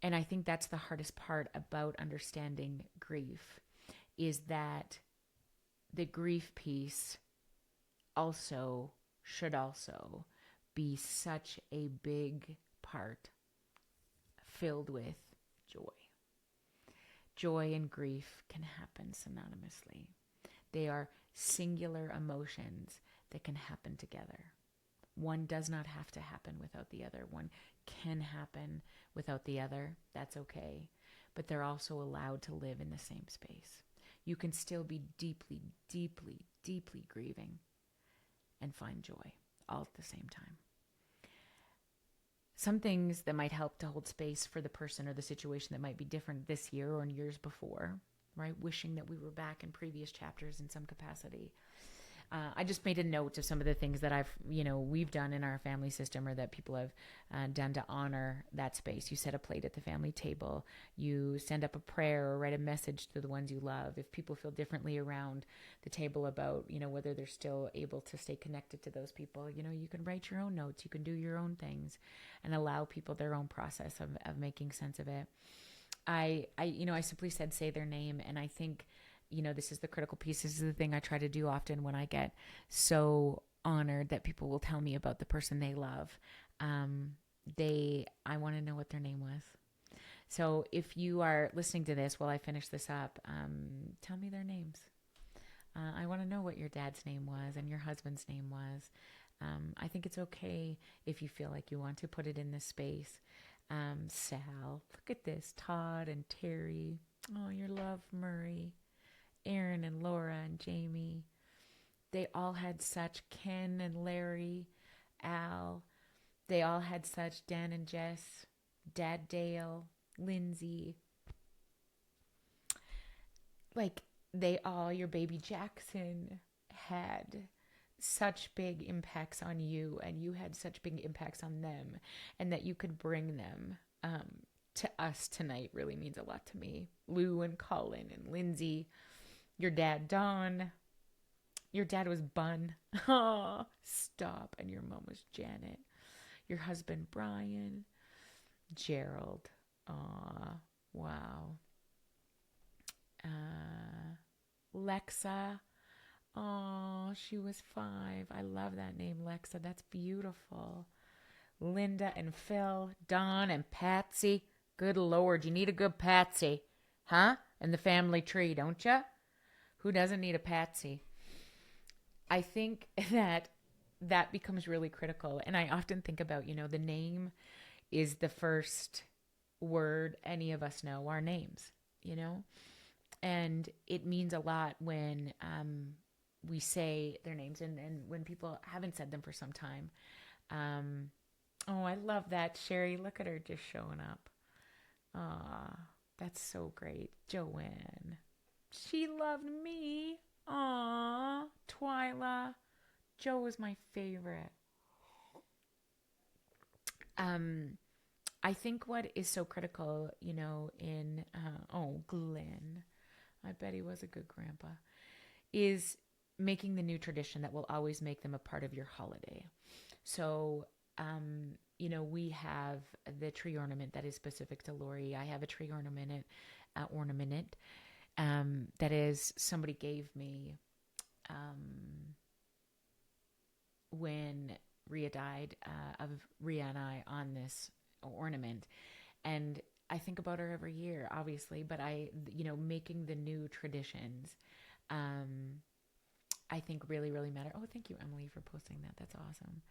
[SPEAKER 1] And I think that's the hardest part about understanding grief, is that the grief piece should also be such a big part filled with joy. Joy and grief can happen synonymously. They are singular emotions that can happen together. One does not have to happen without the other. One can happen without the other. That's okay. But they're also allowed to live in the same space. You can still be deeply, deeply, deeply grieving and find joy all at the same time. Some things that might help to hold space for the person or the situation that might be different this year or in years before, right? Wishing that we were back in previous chapters in some capacity. I just made a note of some of the things that we've done in our family system, or that people have done to honor that space. You set a plate at the family table. You send up a prayer or write a message to the ones you love. If people feel differently around the table about, whether they're still able to stay connected to those people, you can write your own notes. You can do your own things and allow people their own process of making sense of it. I simply said, say their name. And I think, this is the critical piece. This is the thing I try to do often when I get so honored that people will tell me about the person they love. I want to know what their name was. So if you are listening to this while I finish this up, tell me their names. I want to know what your dad's name was and your husband's name was. I think it's okay if you feel like you want to put it in this space. Sal, look at this. Todd and Terry. Oh, your love, Murray. Aaron and Laura and Jamie. They all had such, Ken and Larry, Al. They all had such, Dan and Jess, Dad Dale, Lindsay. Like, your baby Jackson had such big impacts on you, and you had such big impacts on them, and that you could bring them to us tonight really means a lot to me. Lou and Colin and Lindsay. Your dad, Don. Your dad was Bun. Oh, stop. And your mom was Janet. Your husband, Brian. Gerald. Aw, wow. Lexa. Oh, she was 5. I love that name, Lexa. That's beautiful. Linda and Phil. Don and Patsy. Good Lord, you need a good Patsy. Huh? In the family tree, don't you? Who doesn't need a Patsy? I think that becomes really critical. And I often think about, the name is the first word any of us know, our names, And it means a lot when we say their names and when people haven't said them for some time. Oh, I love that. Sherry, look at her just showing up. That's so great. Joanne. She loved me. Aw, Twyla. Joe was my favorite. Um, I think what is so critical, in, Glenn, I bet he was a good grandpa, is making the new tradition that will always make them a part of your holiday. So, we have the tree ornament that is specific to Lori. I have a tree ornament that is somebody gave me when Rhea died, of Rhea and I on this ornament. And I think about her every year, obviously, but making the new traditions, I think really, really matter. Oh, thank you, Emily, for posting that. That's awesome.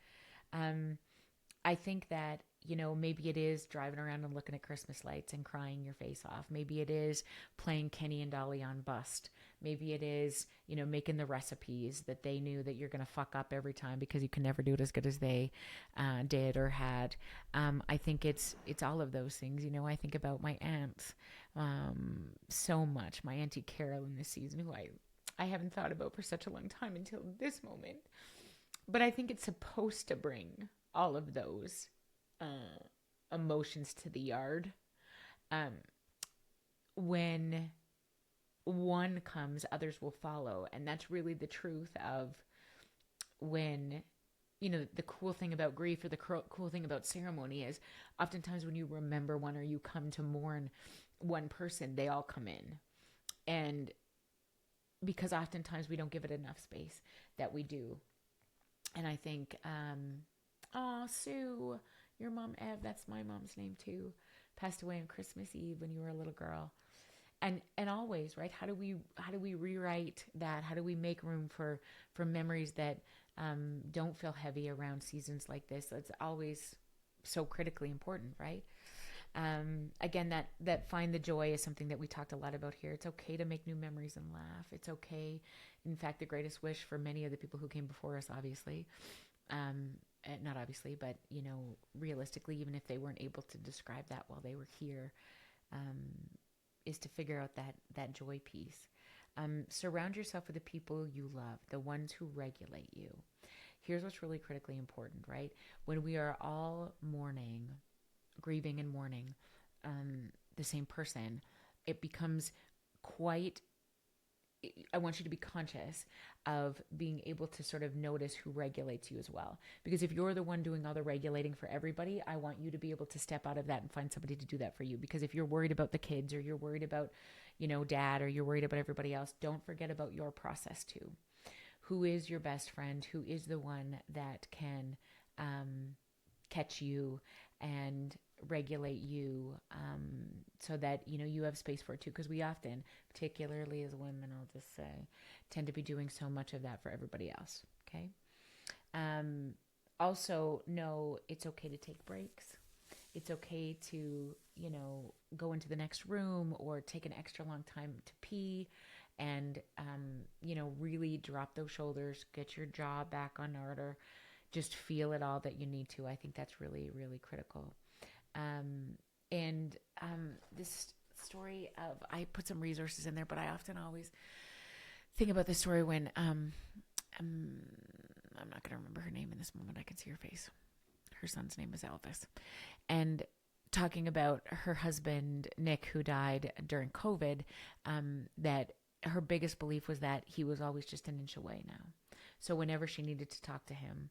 [SPEAKER 1] I think that, maybe it is driving around and looking at Christmas lights and crying your face off. Maybe it is playing Kenny and Dolly on Bust. Maybe it is, making the recipes that they knew that you're going to fuck up every time because you can never do it as good as they did or had. I think it's all of those things. I think about my aunts so much. My Auntie Carolyn this season, who I haven't thought about for such a long time until this moment. But I think it's supposed to bring all of those emotions to the yard. When one comes, others will follow. And that's really the truth of when, the cool thing about grief, or the cool thing about ceremony, is oftentimes when you remember one or you come to mourn one person, they all come in. And because oftentimes we don't give it enough space that we do. And I think, Sue, your mom, Ev, that's my mom's name too, passed away on Christmas Eve when you were a little girl. And always, right? How do we rewrite that? How do we make room for memories that don't feel heavy around seasons like this? It's always so critically important, right? Again, that find the joy is something that we talked a lot about here. It's okay to make new memories and laugh. It's okay. In fact, the greatest wish for many of the people who came before us, obviously, not obviously, but, realistically, even if they weren't able to describe that while they were here, is to figure out that joy piece. Surround yourself with the people you love, the ones who regulate you. Here's what's really critically important, right? When we are all grieving and mourning the same person, it becomes I want you to be conscious of being able to sort of notice who regulates you as well. Because if you're the one doing all the regulating for everybody, I want you to be able to step out of that and find somebody to do that for you. Because if you're worried about the kids, or you're worried about, dad, or you're worried about everybody else, don't forget about your process too. Who is your best friend? Who is the one that can catch you and regulate you, so that you have space for it too? Because we often, particularly as women, I'll just say, tend to be doing so much of that for everybody else. Okay. Also know it's okay to take breaks. It's okay to go into the next room or take an extra long time to pee, and really drop those shoulders, get your jaw back on order, just feel it all that you need to. I think that's really, really critical. This story of, I put some resources in there, but I often always think about this story when, I'm not going to remember her name in this moment. I can see her face. Her son's name is Elvis. And talking about her husband, Nick, who died during COVID, that her biggest belief was that he was always just an inch away now. So whenever she needed to talk to him,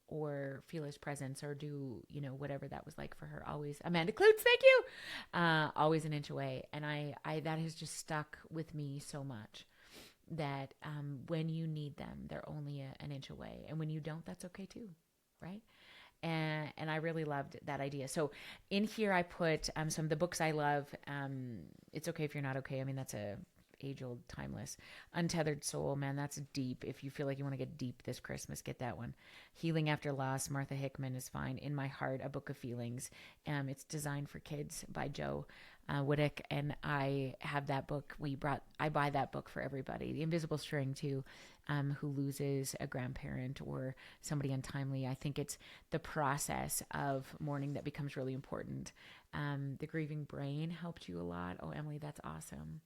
[SPEAKER 1] or feel his presence, or do, whatever that was like for her, always, Amanda Klutz, thank you, always an inch away. And I that has just stuck with me so much, that when you need them, they're only an inch away. And when you don't, that's okay too, right? And I really loved that idea. So in here I put some of the books I love. It's Okay If You're Not Okay. I mean, that's a age-old, timeless. Untethered Soul, man, that's deep. If you feel like you want to get deep this Christmas, get that one. Healing After Loss, Martha Hickman is fine. In My Heart, A Book of Feelings. It's designed for kids by Joe Wittick, and I have that book. I buy that book for everybody. The Invisible String too, who loses a grandparent or somebody untimely. I think it's the process of mourning that becomes really important. The grieving brain helped you a lot. Oh, Emily, that's awesome.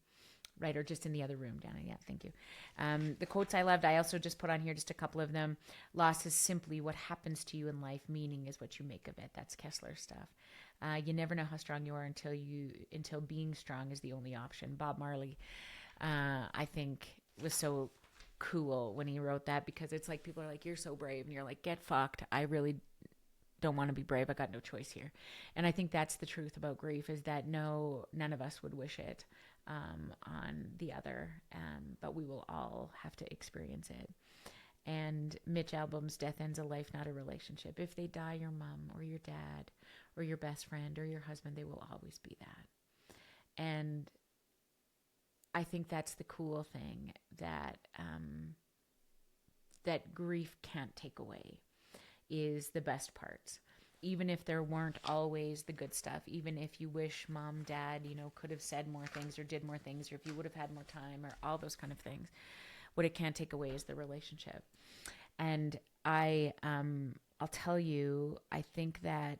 [SPEAKER 1] Right, or just in the other room, Dana. Yeah, thank you. The quotes I loved, I also just put on here just a couple of them. Loss is simply what happens to you in life. Meaning is what you make of it. That's Kessler stuff. You never know how strong you are until being strong is the only option. Bob Marley, I think, was so cool when he wrote that, because it's like people are like, you're so brave, and you're like, get fucked. I really don't want to be brave. I got no choice here. And I think that's the truth about grief, is that none of us would wish it on the other, but we will all have to experience it. And Mitch Albom's Death Ends a Life, Not a Relationship. If they die, your mom or your dad or your best friend or your husband, they will always be that. And I think that's the cool thing that that grief can't take away, is the best parts. Even if there weren't always the good stuff, even if you wish mom, dad, could have said more things or did more things, or if you would have had more time, or all those kind of things, what it can't take away is the relationship. And I'll tell you, I think that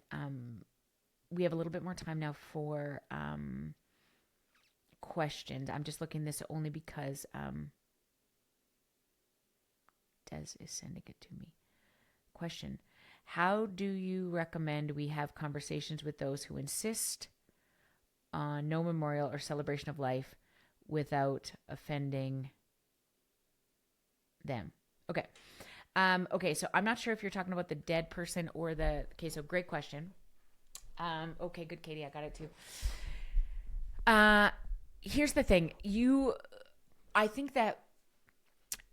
[SPEAKER 1] we have a little bit more time now for questions. I'm just looking this only because Des is sending it to me. Question: how do you recommend we have conversations with those who insist on no memorial or celebration of life without offending them? Okay. Okay, so I'm not sure if you're talking about the dead person or okay, so great question. Okay, good, Katie, I got it too. Here's the thing. I think that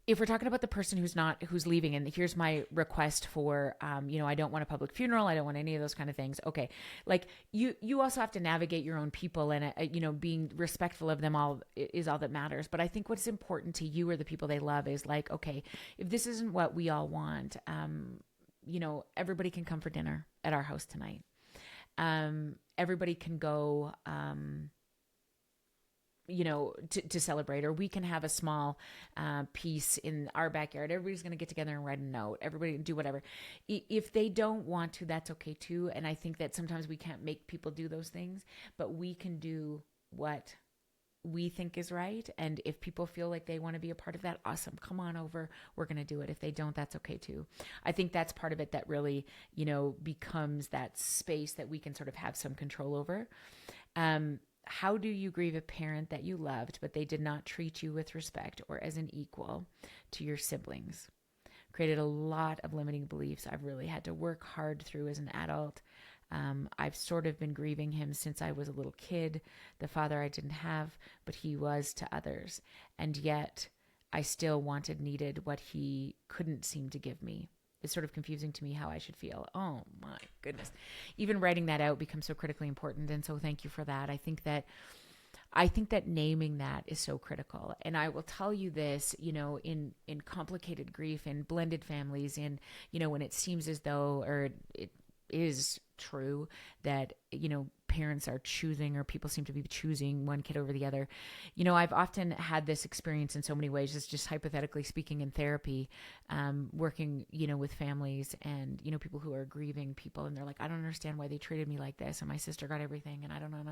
[SPEAKER 1] if we're talking about the person who's leaving, and here's my request for, I don't want a public funeral. I don't want any of those kind of things. Okay. Like you also have to navigate your own people, and, being respectful of them all is all that matters. But I think what's important to you or the people they love is like, okay, if this isn't what we all want, everybody can come for dinner at our house tonight. Everybody can go, to celebrate, or we can have a small piece in our backyard. Everybody's going to get together and write a note. Everybody do whatever. If they don't want to, that's okay too. And I think that sometimes we can't make people do those things, but we can do what we think is right. And if people feel like they want to be a part of that, awesome. Come on over. We're going to do it. If they don't, that's okay too. I think that's part of it that really, becomes that space that we can sort of have some control over. How do you grieve a parent that you loved, but they did not treat you with respect or as an equal to your siblings? Created a lot of limiting beliefs I've really had to work hard through as an adult. I've sort of been grieving him since I was a little kid, the father I didn't have, but he was to others. And yet I still needed what he couldn't seem to give me. It's sort of confusing to me how I should feel. Oh my goodness. Even writing that out becomes so critically important. And so thank you for that. I think that naming that is so critical. And I will tell you this, in complicated grief, in blended families, when it seems as though, or it is true that, parents are choosing, or people seem to be choosing one kid over the other. I've often had this experience in so many ways, just hypothetically speaking, in therapy, working, with families and, people who are grieving people, and they're like, I don't understand why they treated me like this, and my sister got everything, and I don't know.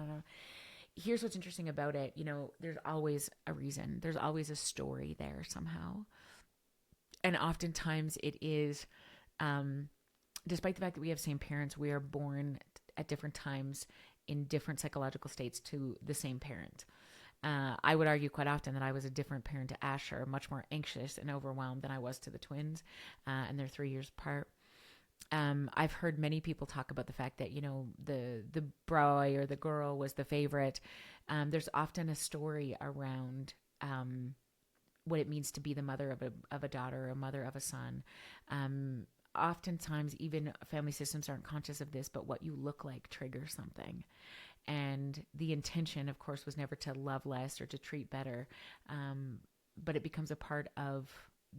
[SPEAKER 1] Here's what's interesting about it. There's always a reason. There's always a story there somehow. And oftentimes it is, despite the fact that we have same parents, we are born at different times in different psychological states to the same parent. I would argue quite often that I was a different parent to Asher, much more anxious and overwhelmed than I was to the twins, and they're 3 years apart. I've heard many people talk about the fact that, the boy or the girl was the favorite. There's often a story around what it means to be the mother of a daughter, or a mother of a son. Oftentimes, even family systems aren't conscious of this, but what you look like triggers something. And the intention, of course, was never to love less or to treat better, but it becomes a part of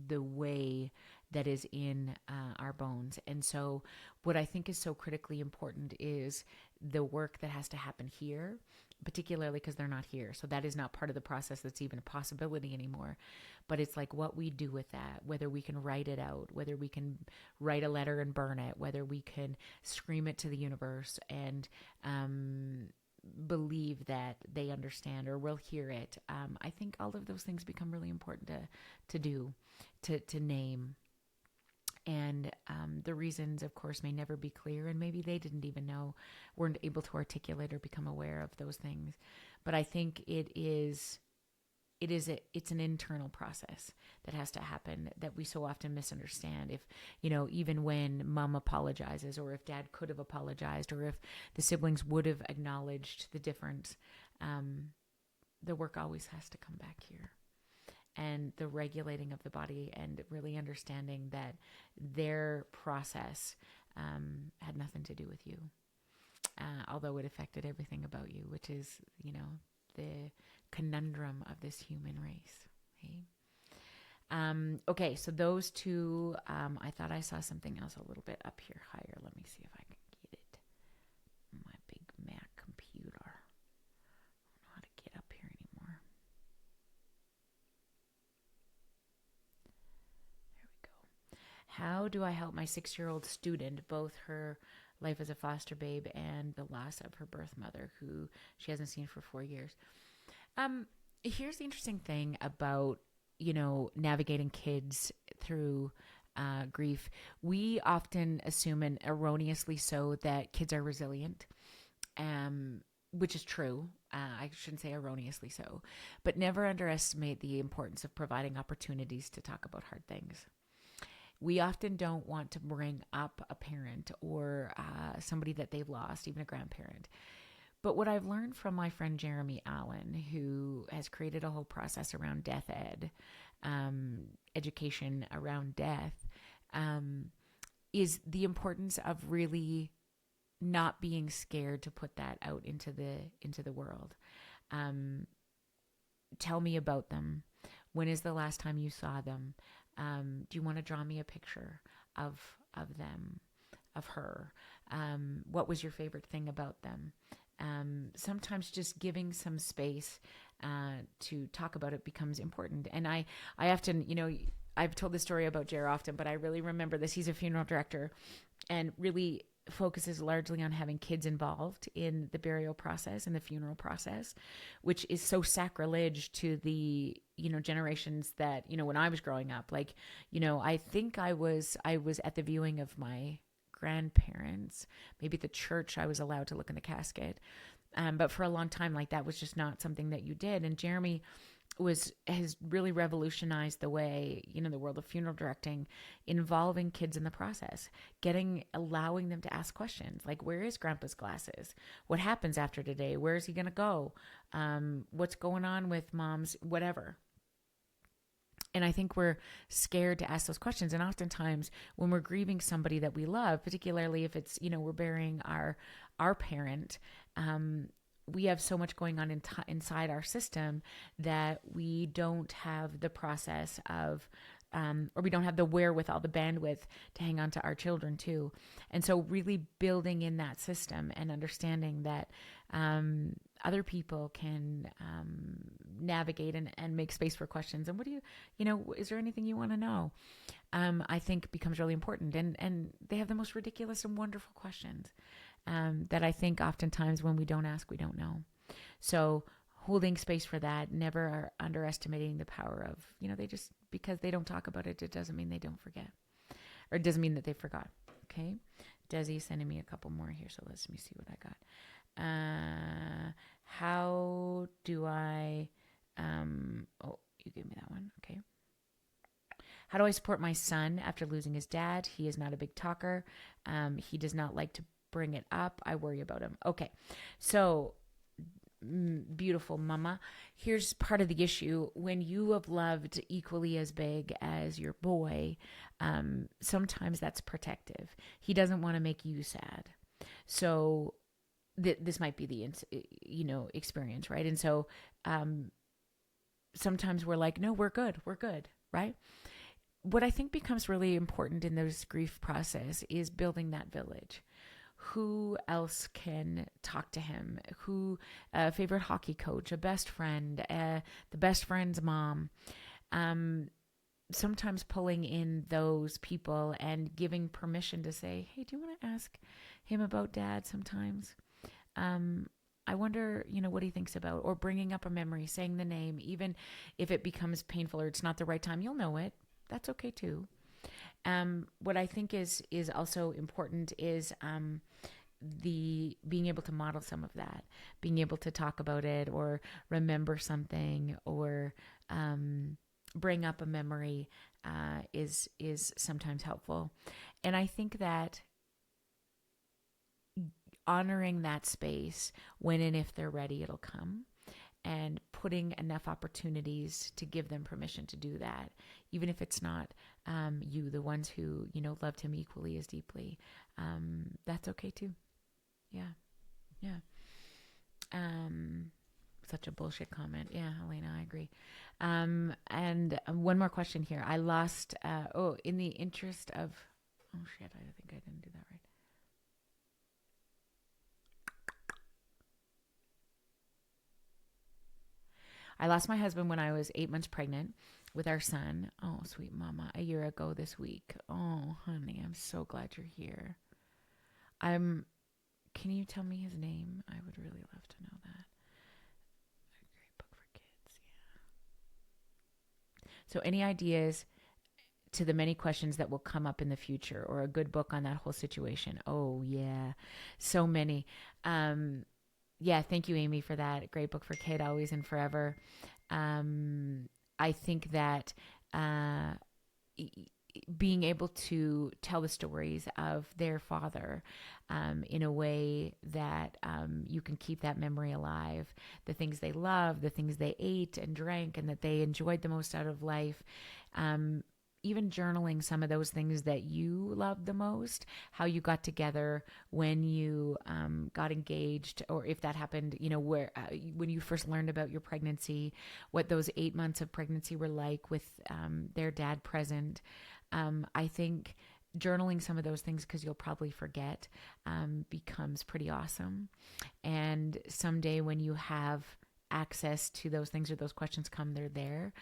[SPEAKER 1] the way that is in our bones. And so what I think is so critically important is the work that has to happen here, particularly because they're not here. So that is not part of the process that's even a possibility anymore. But it's like what we do with that, whether we can write it out, whether we can write a letter and burn it, whether we can scream it to the universe and believe that they understand or will hear it. I think all of those things become really important to do, to name. And the reasons, of course, may never be clear, and maybe they didn't even know, weren't able to articulate or become aware of those things. But I think it's an internal process that has to happen that we so often misunderstand. If, even when mom apologizes, or if dad could have apologized, or if the siblings would have acknowledged the difference, the work always has to come back here. And the regulating of the body and really understanding that their process had nothing to do with you, although it affected everything about you, which is, the conundrum of this human race. Okay? Okay, so those two, I thought I saw something else a little bit up here higher. Let me see if I can get it. My big Mac computer. I don't know how to get up here anymore. There we go. How do I help my 6-year-old student, both her life as a foster babe and the loss of her birth mother, who she hasn't seen for 4 years? Here's the interesting thing about, navigating kids through grief. We often assume, and erroneously so, that kids are resilient, which is true. I shouldn't say erroneously so, but never underestimate the importance of providing opportunities to talk about hard things. We often don't want to bring up a parent or somebody that they've lost, even a grandparent. But what I've learned from my friend Jeremy Allen, who has created a whole process around death ed, education around death, is the importance of really not being scared to put that out into the world. Tell me about them. When is the last time you saw them? Do you want to draw me a picture of them, of her? What was your favorite thing about them? Sometimes just giving some space to talk about it becomes important. And I often, I've told this story about Jer often, but I really remember this. He's a funeral director and really focuses largely on having kids involved in the burial process and the funeral process, which is so sacrilege to the, generations that, when I was growing up. Like, I think I was at the viewing of my grandparents, maybe at the church. I was allowed to look in the casket. But for a long time, like, that was just not something that you did. And Jeremy has really revolutionized the way, the world of funeral directing, involving kids in the process, allowing them to ask questions like, where is grandpa's glasses? What happens after today? Where is he going to go? What's going on with mom's, whatever. And I think we're scared to ask those questions. And oftentimes when we're grieving somebody that we love, particularly if it's, we're burying our parent, we have so much going on inside our system that we don't have the process of, or we don't have the wherewithal, the bandwidth to hang on to our children too. And so really building in that system and understanding that other people can navigate and make space for questions. And what do you, is there anything you want to know? I think becomes really important. And they have the most ridiculous and wonderful questions that I think oftentimes when we don't ask, we don't know. So holding space for that, never underestimating the power of, they just, because they don't talk about it, it doesn't mean they don't forget, or it doesn't mean that they forgot. Okay. Desi sending me a couple more here. So let me see what I got. How do I, oh, you gave me that one. Okay. How do I support my son after losing his dad? He is not a big talker. He does not like to bring it up. I worry about him. Okay. So beautiful mama. Here's part of the issue. When you have loved equally as big as your boy, sometimes that's protective. He doesn't want to make you sad. So this might be the, experience, right? And so sometimes we're like, no, we're good, right? What I think becomes really important in this grief process is building that village. who else can talk to him? Who, a favorite hockey coach, a best friend, the best friend's mom. Sometimes pulling in those people and giving permission to say, hey, do you want to ask him about dad sometimes? I wonder, what he thinks about, or bringing up a memory, saying the name, even if it becomes painful or it's not the right time, you'll know it. That's okay too. What I think is also important is the being able to model some of that, being able to talk about it or remember something or bring up a memory is sometimes helpful. And I think that honoring that space, when and if they're ready, it'll come, and putting enough opportunities to give them permission to do that, even if it's not you, the ones who, loved him equally as deeply. That's okay too. Yeah. Yeah. Such a bullshit comment. Yeah, Elena, I agree. And one more question here. I lost, in the interest of, oh shit, I think I didn't do that right. I lost my husband when I was 8 months pregnant with our son. Oh, sweet mama, a year ago this week. Oh, honey, I'm so glad you're here. Can you tell me his name? I would really love to know that. A great book for kids, yeah. So any ideas to the many questions that will come up in the future, or a good book on that whole situation? Oh, yeah. So many. Yeah, thank you, Amy, for that. Great book for kid, always and forever. I think that being able to tell the stories of their father in a way that you can keep that memory alive, the things they loved, the things they ate and drank, and that they enjoyed the most out of life. Even journaling some of those things that you loved the most, how you got together, when you got engaged, or if that happened, where when you first learned about your pregnancy, what those 8 months of pregnancy were like with their dad present. I think journaling some of those things, because you'll probably forget, becomes pretty awesome. And someday when you have access to those things, or those questions come, they're there.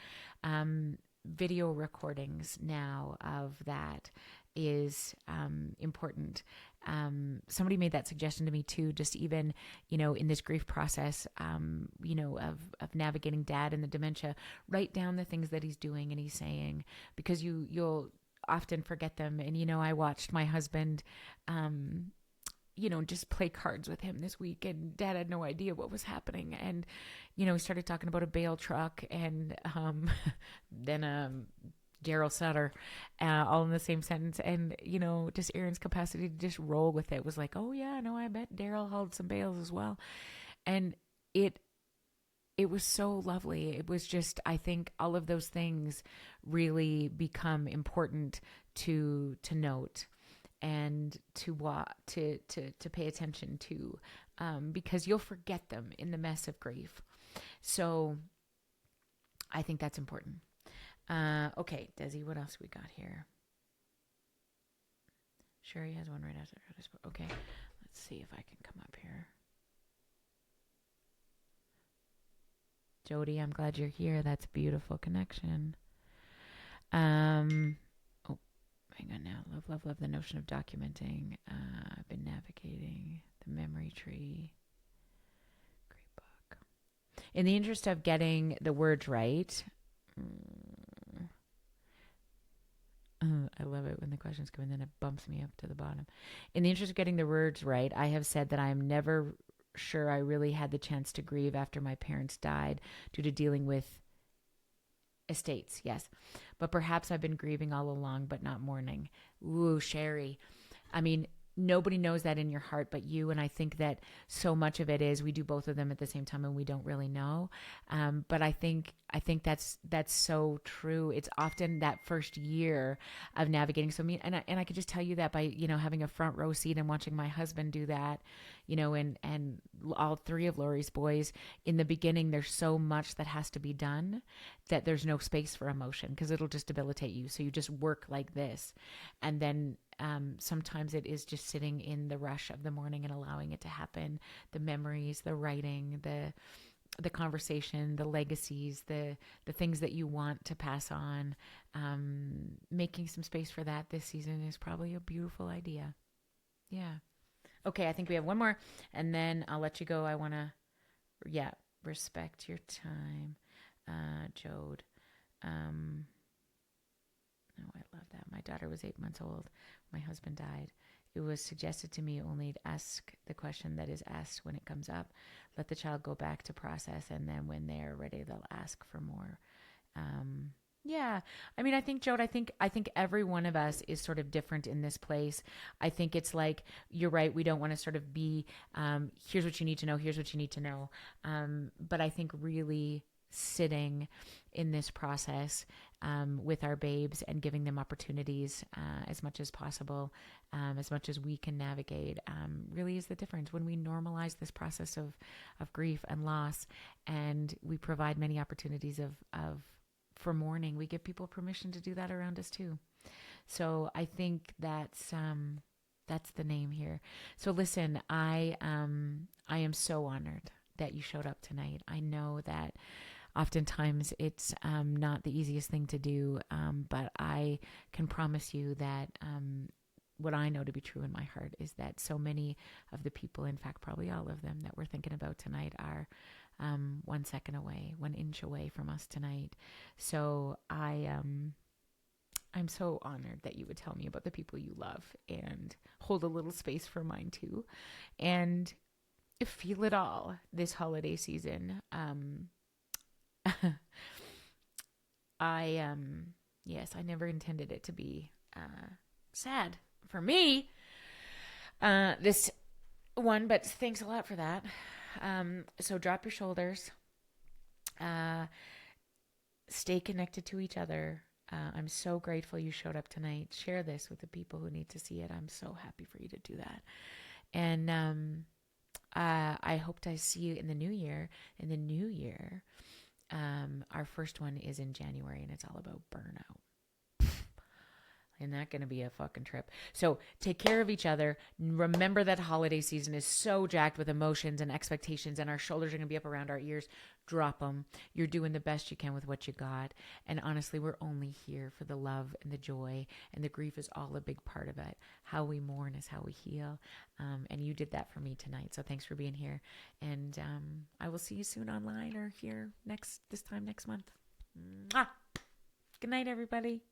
[SPEAKER 1] Video recordings now of that is important. Somebody made that suggestion to me too, just even, in this grief process, of navigating dad and the dementia, write down the things that he's doing and he's saying, because you'll often forget them. And, I watched my husband, just play cards with him this week, and dad had no idea what was happening. And, he started talking about a bale truck, and then Daryl Sutter, all in the same sentence. And, just Aaron's capacity to just roll with it was like, oh yeah, no, I bet Daryl hauled some bales as well. And it was so lovely. It was just, I think all of those things really become important to note and to pay attention to, because you'll forget them in the mess of grief. So I think that's important. Okay, Desi, what else we got here? Sherry has one right after her. Okay, let's see if I can come up here. Jody, I'm glad you're here. That's a beautiful connection. Hang on now. Love the notion of documenting. I've been navigating the memory tree. Great book. In the interest of getting the words right, I love it when the questions come and then it bumps me up to the bottom. In the interest of getting the words right, I have said that I am never sure I really had the chance to grieve after my parents died due to dealing with estates. Yes. But perhaps I've been grieving all along, but not mourning. Ooh, Sherry. I mean, nobody knows that in your heart but you. And I think that so much of it is we do both of them at the same time and we don't really know. But I think that's so true. It's often that first year of navigating. So I could just tell you that by, having a front row seat and watching my husband do that, and all three of Lori's boys in the beginning, there's so much that has to be done that there's no space for emotion because it'll just debilitate you. So you just work like this. And then sometimes it is just sitting in the rush of the morning and allowing it to happen. The memories, the writing, the conversation, the legacies, the things that you want to pass on. Making some space for that this season is probably a beautiful idea. Yeah. Okay, I think we have one more, and then I'll let you go. I want to, respect your time, Jode. Oh, I love that. My daughter was 8 months old. My husband died. It was suggested to me only to ask the question that is asked when it comes up. Let the child go back to process, and then when they're ready, they'll ask for more. Yeah. I mean, I think, Jode, I think every one of us is sort of different in this place. I think it's like, you're right. We don't want to sort of be, here's what you need to know. Here's what you need to know. But I think really sitting in this process with our babes and giving them opportunities as much as possible, as much as we can navigate, really is the difference. When we normalize this process of grief and loss, and we provide many opportunities for mourning, we give people permission to do that around us too. So I think that's the name here. So listen, I am so honored that you showed up tonight. I know that oftentimes it's not the easiest thing to do, but I can promise you that what I know to be true in my heart is that so many of the people, in fact, probably all of them that we're thinking about tonight, are 1 second away, 1 inch away from us tonight. So I'm so honored that you would tell me about the people you love and hold a little space for mine too, and feel it all this holiday season. Yes, I never intended it to be sad for me, this one, but thanks a lot for that. So drop your shoulders, stay connected to each other. I'm so grateful you showed up tonight. Share this with the people who need to see it. I'm so happy for you to do that. And I hope to see you in the new year. In the new year, our first one is in January, and it's all about burnout. Isn't that going to be a fucking trip? So take care of each other. Remember that holiday season is so jacked with emotions and expectations, and our shoulders are going to be up around our ears. Drop them. You're doing the best you can with what you got. And honestly, we're only here for the love and the joy, and the grief is all a big part of it. How we mourn is how we heal. And you did that for me tonight. So thanks for being here. And I will see you soon online or here this time next month. Mwah! Good night, everybody.